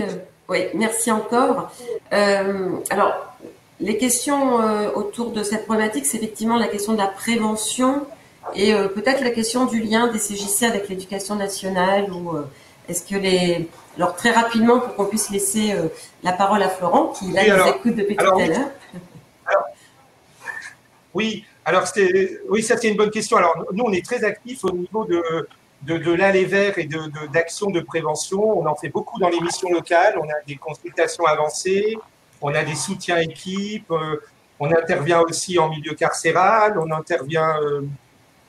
Speaker 1: Oui, merci encore. Alors, les questions autour de cette problématique, c'est effectivement la question de la prévention et peut-être la question du lien des CJC avec l'éducation nationale, ou est-ce que alors très rapidement, pour qu'on puisse laisser la parole à Florent, qui là nous écoute depuis tout à l'heure.
Speaker 6: Oui, alors oui, ça c'est une bonne question. Alors nous, on est très actifs au niveau de l'Aller Vert et d'actions de prévention. On en fait beaucoup dans les missions locales. On a des consultations avancées, on a des soutiens équipes, on intervient aussi en milieu carcéral, on intervient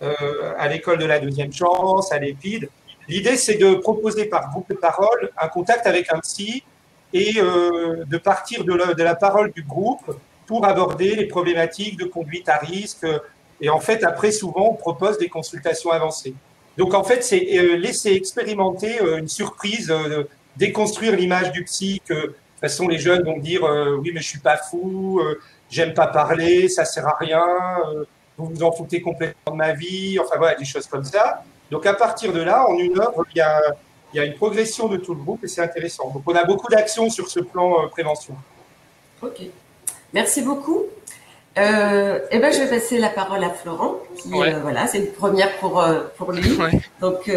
Speaker 6: à l'école de la deuxième chance, à l'EPID. L'idée, c'est de proposer par groupe de parole un contact avec un psy et de partir de la parole du groupe pour aborder les problématiques de conduite à risque. Et en fait, après, souvent, on propose des consultations avancées. Donc, en fait, c'est laisser expérimenter une surprise, déconstruire l'image du psy que, de toute façon, les jeunes vont dire oui, mais je suis pas fou, j'aime pas parler, ça sert à rien, vous vous en foutez complètement de ma vie, enfin voilà, des choses comme ça. Donc, à partir de là, en une heure, il y a une progression de tout le groupe et c'est intéressant. Donc, on a beaucoup d'actions sur ce plan prévention.
Speaker 1: Ok. Merci beaucoup. Je vais passer la parole à Florent, qui voilà, c'est une première pour lui. Ouais. Donc,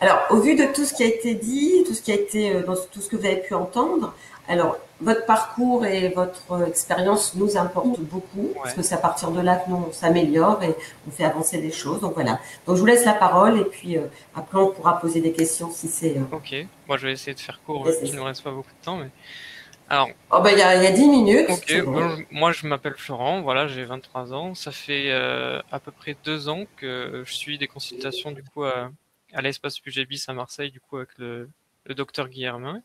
Speaker 1: alors, au vu de tout ce qui a été dit, tout ce qui a été dans tout ce que vous avez pu entendre, alors votre parcours et votre expérience nous importent beaucoup, parce que c'est à partir de là que nous on s'améliore et on fait avancer les choses. Donc voilà. Donc je vous laisse la parole et puis après on pourra poser des questions si c'est.
Speaker 7: Ok. Moi je vais essayer de faire court, qu'il ne reste pas beaucoup de temps, mais. Alors,
Speaker 1: il y a 10 minutes.
Speaker 7: Ok, bon, moi je m'appelle Florent, voilà, j'ai 23 ans. Ça fait à peu près 2 ans que je suis des consultations du coup à l'espace Puget-Bis à Marseille, du coup avec le docteur Guillermin.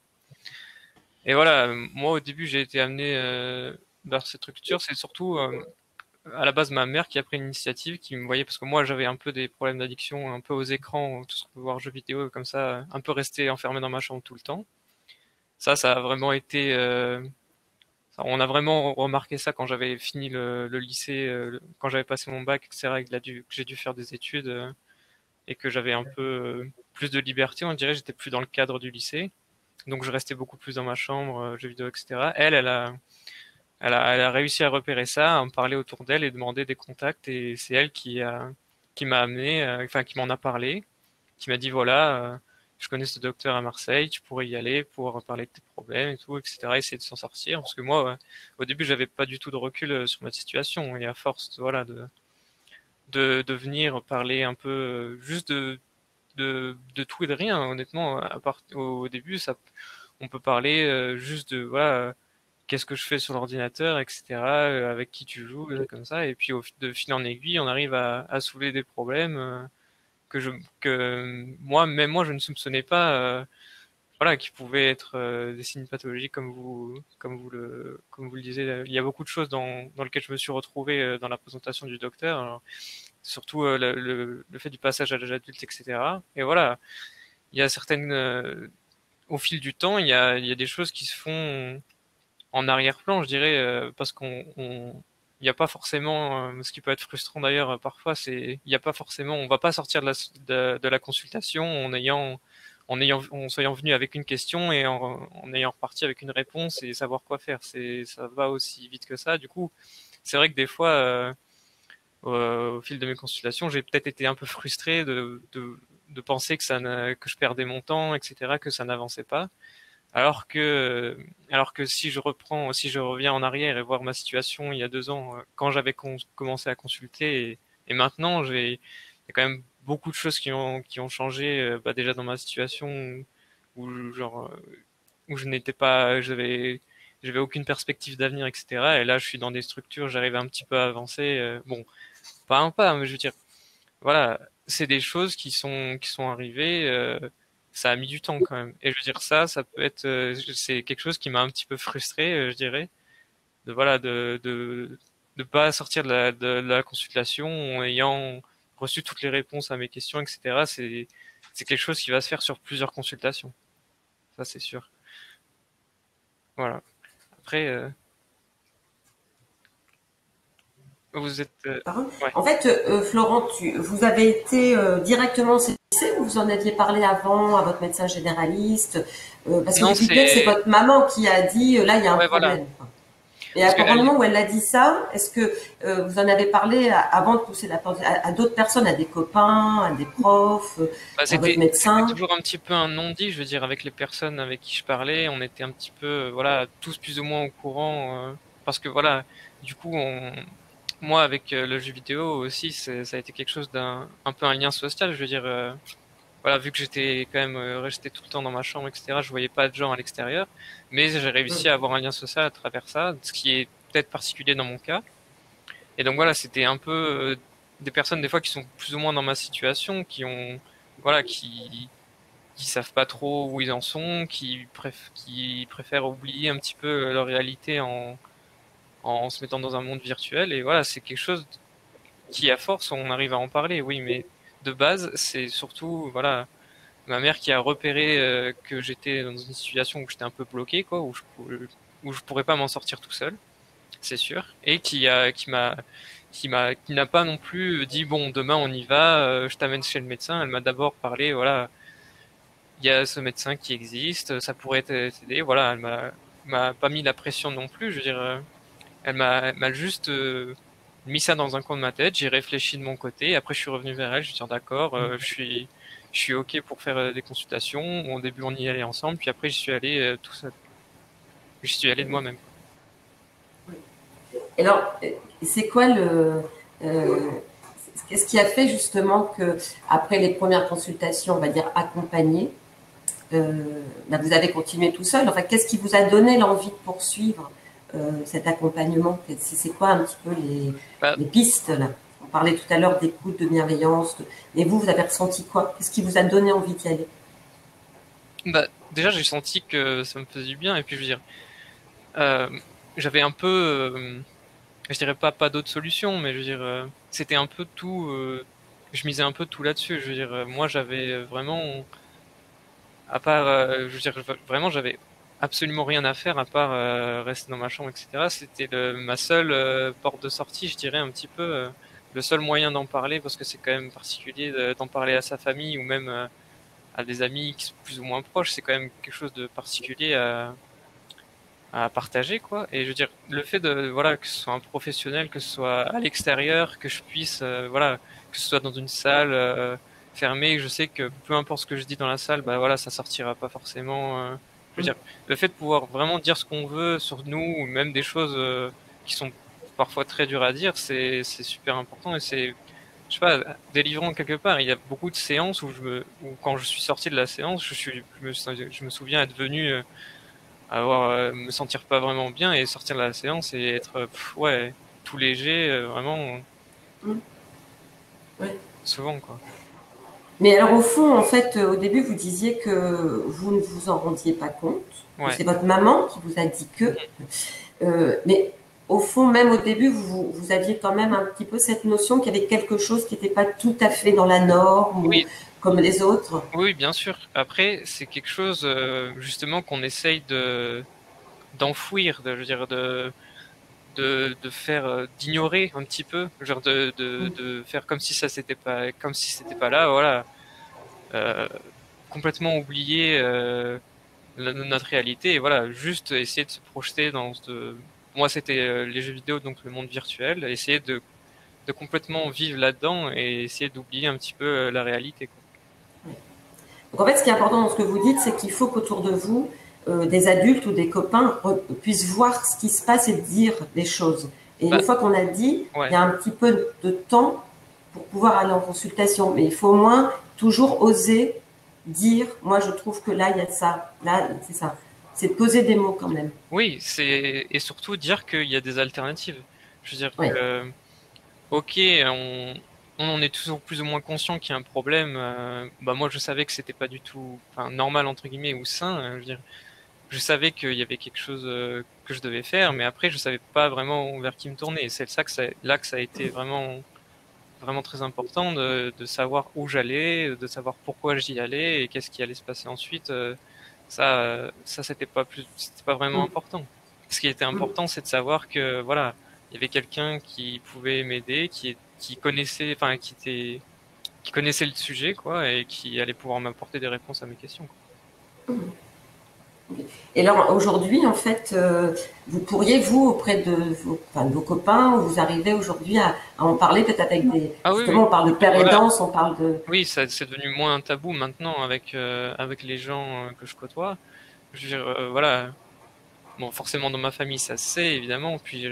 Speaker 7: Et voilà, moi au début j'ai été amené vers cette structure, c'est surtout à la base ma mère qui a pris l'initiative, qui me voyait, parce que moi j'avais un peu des problèmes d'addiction, un peu aux écrans, tout ce qu'on peut voir, jeux vidéo, comme ça, un peu resté enfermé dans ma chambre tout le temps. Ça a vraiment été... on a vraiment remarqué ça quand j'avais fini le lycée, quand j'avais passé mon bac, etc., que j'ai dû faire des études et que j'avais un peu plus de liberté, on dirait, j'étais plus dans le cadre du lycée. Donc je restais beaucoup plus dans ma chambre, jeux vidéo, etc. Elle a réussi à repérer ça, à me parler autour d'elle et demander des contacts, et c'est elle qui m'a amené, qui m'en a parlé, qui m'a dit voilà, je connais ce docteur à Marseille, tu pourrais y aller pour parler de tes problèmes et tout, etc. Essayer de s'en sortir, parce que moi, au début, j'avais pas du tout de recul sur ma situation, et à force, voilà, de venir parler un peu, juste de tout et de rien, honnêtement, au début, on peut parler juste de voilà. Qu'est-ce que je fais sur l'ordinateur, etc., avec qui tu joues, comme ça, et puis de fil en aiguille, on arrive à soulever des problèmes que moi, je ne soupçonnais pas, voilà, qui pouvaient être des signes pathologiques comme vous le disiez. Il y a beaucoup de choses dans lesquelles je me suis retrouvé dans la présentation du docteur, alors, surtout le fait du passage à l'âge adulte, etc. Et voilà, il y a au fil du temps, il y a des choses qui se font en arrière-plan, je dirais, parce il n'y a pas forcément, ce qui peut être frustrant d'ailleurs parfois, il n'y a pas forcément, on va pas sortir de la consultation en soyant venu avec une question et en ayant reparti avec une réponse et savoir quoi faire. Ça va aussi vite que ça. Du coup, c'est vrai que des fois, au fil de mes consultations, j'ai peut-être été un peu frustré de penser que je perdais mon temps, etc., que ça n'avançait pas. Alors que si je reviens en arrière et voir ma situation il y a 2 ans, quand j'avais commencé à consulter, et maintenant, il y a quand même beaucoup de choses qui ont changé, déjà dans ma situation où genre, où je n'étais pas, j'avais aucune perspective d'avenir, etc. Et là, je suis dans des structures, j'arrive un petit peu à avancer. Bon, pas un pas, mais je veux dire, voilà, c'est des choses qui sont arrivées. Ça a mis du temps quand même. Et je veux dire ça peut être, c'est quelque chose qui m'a un petit peu frustré, je dirais, de pas sortir de la consultation en ayant reçu toutes les réponses à mes questions, etc. C'est quelque chose qui va se faire sur plusieurs consultations. Ça, c'est sûr. Voilà. Après, vous êtes, ouais.
Speaker 1: En fait, Florent, vous avez été directement saisi ou vous en aviez parlé avant à votre médecin généraliste? Parce que
Speaker 7: Non,
Speaker 1: je dis bien que c'est votre maman qui a dit là il y a un
Speaker 7: ouais,
Speaker 1: problème.
Speaker 7: voilà.
Speaker 1: Et à partir du moment où elle a dit ça, est-ce que vous en avez parlé avant de pousser la porte à d'autres personnes, à des copains, à des profs, à votre médecin?
Speaker 7: C'était toujours un petit peu un non-dit, je veux dire, avec les personnes avec qui je parlais, on était un petit peu, voilà, tous plus ou moins au courant, parce que voilà, du coup, moi avec le jeu vidéo aussi, ça a été quelque chose un peu un lien social, je veux dire, voilà, vu que j'étais quand même resté tout le temps dans ma chambre, etc., je voyais pas de gens à l'extérieur, mais j'ai réussi à avoir un lien social à travers ça, ce qui est peut-être particulier dans mon cas. Et donc voilà, c'était un peu des personnes des fois qui sont plus ou moins dans ma situation, voilà, qui savent pas trop où ils en sont, qui préfèrent oublier un petit peu leur réalité en se mettant dans un monde virtuel. Et voilà, c'est quelque chose qui, à force, on arrive à en parler, oui, mais de base, c'est surtout, voilà, ma mère qui a repéré que j'étais dans une situation où j'étais un peu bloqué, quoi, où je pourrais pas m'en sortir tout seul, c'est sûr, et qui n'a pas non plus dit bon demain on y va, je t'amène chez le médecin. Elle m'a d'abord parlé, voilà, il y a ce médecin qui existe, ça pourrait t'aider, voilà. M'a pas mis la pression non plus, je veux dire, elle m'a juste mis ça dans un coin de ma tête, j'ai réfléchi de mon côté, après je suis revenu vers elle, je lui ai dit d'accord, je suis ok pour faire des consultations. Au début on y allait ensemble, puis après j'y suis allé tout seul, j'y suis allé de moi-même.
Speaker 1: Et alors, c'est quoi qu'est-ce qui a fait justement que après les premières consultations, on va dire accompagnées, vous avez continué tout seul? Enfin, qu'est-ce qui vous a donné l'envie de poursuivre cet accompagnement? C'est quoi un petit peu les pistes là? On parlait tout à l'heure d'écoute, de bienveillance, mais vous avez ressenti quoi? Qu'est-ce qui vous a donné envie d'y aller?
Speaker 7: Déjà, j'ai senti que ça me faisait du bien, et puis je veux dire, j'avais un peu, je dirais pas d'autre solution, mais je veux dire, c'était un peu tout, je misais un peu tout là-dessus. Je veux dire, moi j'avais vraiment, à part, je veux dire, vraiment j'avais absolument rien à faire à part rester dans ma chambre, etc. C'était ma seule porte de sortie, je dirais un petit peu, le seul moyen d'en parler, parce que c'est quand même particulier d'en parler à sa famille ou même à des amis qui sont plus ou moins proches. C'est quand même quelque chose de particulier à partager, quoi. Et je veux dire, le fait de, voilà, que ce soit un professionnel, que ce soit à l'extérieur, que je puisse, voilà, que ce soit dans une salle fermée, je sais que peu importe ce que je dis dans la salle, voilà, ça sortira pas forcément. Je veux dire, le fait de pouvoir vraiment dire ce qu'on veut sur nous, ou même des choses qui sont parfois très dures à dire, c'est super important, et c'est, je sais pas, délivrant quelque part. Il y a beaucoup de séances où quand je suis sorti de la séance, je me souviens être venu me sentir pas vraiment bien et sortir de la séance et être ouais, tout léger, vraiment
Speaker 1: Ouais.
Speaker 7: souvent, quoi.
Speaker 1: Mais alors au fond, en fait, au début, vous disiez que vous ne vous en rendiez pas compte.
Speaker 7: Ouais.
Speaker 1: C'est votre maman qui vous a dit que. Mais au fond, même au début, vous aviez quand même un petit peu cette notion qu'il y avait quelque chose qui n'était pas tout à fait dans la norme,
Speaker 7: Oui.
Speaker 1: Ou comme les autres.
Speaker 7: Oui, bien sûr. Après, c'est quelque chose justement qu'on essaye d'enfouir, je veux dire, de faire, d'ignorer un petit peu, genre de faire comme si c'était pas là, voilà. Complètement oublier notre réalité, et voilà, juste essayer de se projeter moi c'était les jeux vidéo, donc le monde virtuel, essayer de complètement vivre là-dedans et essayer d'oublier un petit peu la réalité, quoi.
Speaker 1: Donc en fait, ce qui est important dans ce que vous dites, c'est qu'il faut qu'autour de vous, des adultes ou des copains puissent voir ce qui se passe et dire les choses. Et une fois qu'on a dit, il y a un petit peu de temps pour pouvoir aller en consultation. Mais il faut au moins toujours oser dire, moi je trouve que là, il y a ça, là, c'est ça. C'est de poser des mots quand même.
Speaker 7: Oui, et surtout dire qu'il y a des alternatives. Je veux dire que, ok, on est toujours plus ou moins conscient qu'il y a un problème. Moi, je savais que c'était pas du tout normal, entre guillemets, ou sain. Je veux dire, je savais qu'il y avait quelque chose que je devais faire, mais après, je savais pas vraiment vers qui me tourner. Et c'est là que ça a été vraiment, vraiment très important de savoir où j'allais, de savoir pourquoi j'y allais et qu'est-ce qui allait se passer ensuite. Ça c'était pas vraiment important. Ce qui était important, c'est de savoir que voilà, il y avait quelqu'un qui pouvait m'aider, qui connaissait, qui connaissait le sujet, quoi, et qui allait pouvoir m'apporter des réponses à mes questions, quoi.
Speaker 1: Et là, aujourd'hui, en fait, vous pourriez, vous, auprès de vos copains, vous arrivez aujourd'hui à en parler peut-être avec des... justement, on parle de père et danse, on parle de...
Speaker 7: Oui, c'est devenu moins un tabou maintenant avec les gens que je côtoie. Je veux dire, voilà. Bon, forcément, dans ma famille, ça se sait, évidemment, puis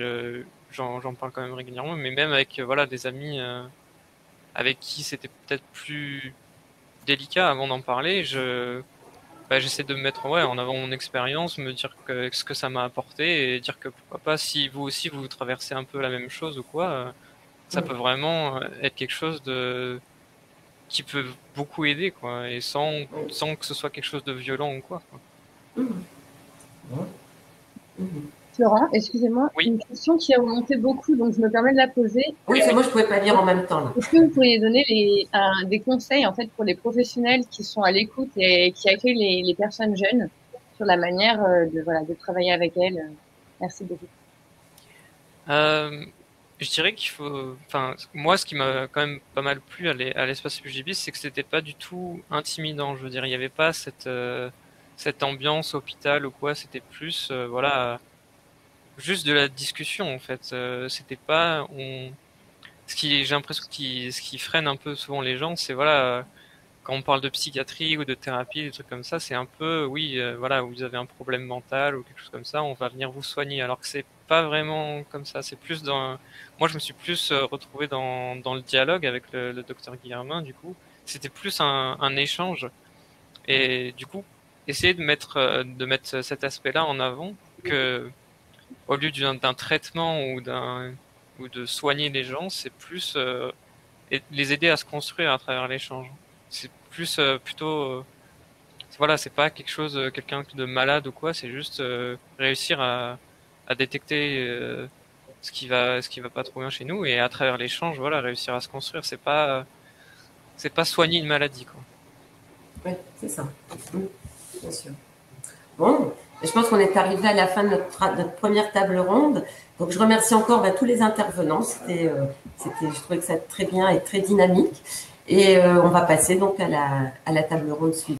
Speaker 7: j'en parle quand même régulièrement, mais même avec des amis avec qui c'était peut-être plus délicat avant d'en parler, j'essaie de me mettre en avant mon expérience, me dire ce que ça m'a apporté et dire que pourquoi pas, si vous aussi vous traversez un peu la même chose ou quoi, ça peut vraiment être quelque chose qui peut beaucoup aider, quoi, et sans que ce soit quelque chose de violent ou quoi.
Speaker 3: Florent, excusez-moi, une question qui a remonté beaucoup, donc je me permets de la poser.
Speaker 1: Oui, c'est moi, je ne pouvais pas lire en même temps.
Speaker 3: Est-ce que vous pourriez donner des conseils en fait pour les professionnels qui sont à l'écoute et qui accueillent les personnes jeunes sur la manière de travailler avec elles? Merci beaucoup.
Speaker 7: Je dirais qu'il faut, moi, ce qui m'a quand même pas mal plu à l'espace PGB, c'est que c'était pas du tout intimidant. Je veux dire, il n'y avait pas cette ambiance hôpital ou quoi. C'était plus, juste de la discussion en fait. C'était pas, j'ai l'impression ce qui freine un peu souvent les gens, c'est quand on parle de psychiatrie ou de thérapie, des trucs comme ça, c'est un peu, vous avez un problème mental ou quelque chose comme ça, on va venir vous soigner. Alors que c'est pas vraiment comme ça. C'est plus moi, je me suis plus retrouvé dans le dialogue avec le docteur Guillermin. Du coup, c'était plus un échange. Et du coup, essayer de mettre cet aspect-là en avant, que au lieu d'un traitement ou de soigner les gens, c'est plus les aider à se construire à travers l'échange. C'est plus plutôt c'est pas quelque chose quelqu'un de malade ou quoi, c'est juste réussir à détecter ce qui va pas trop bien chez nous, et à travers l'échange réussir à se construire. C'est pas soigner une maladie, quoi.
Speaker 1: Oui, c'est ça. Bien sûr. Bon, je pense qu'on est arrivé à la fin de notre première table ronde. Donc, je remercie encore tous les intervenants. Je trouvais que ça très bien et très dynamique. Et on va passer donc à la table ronde suivante.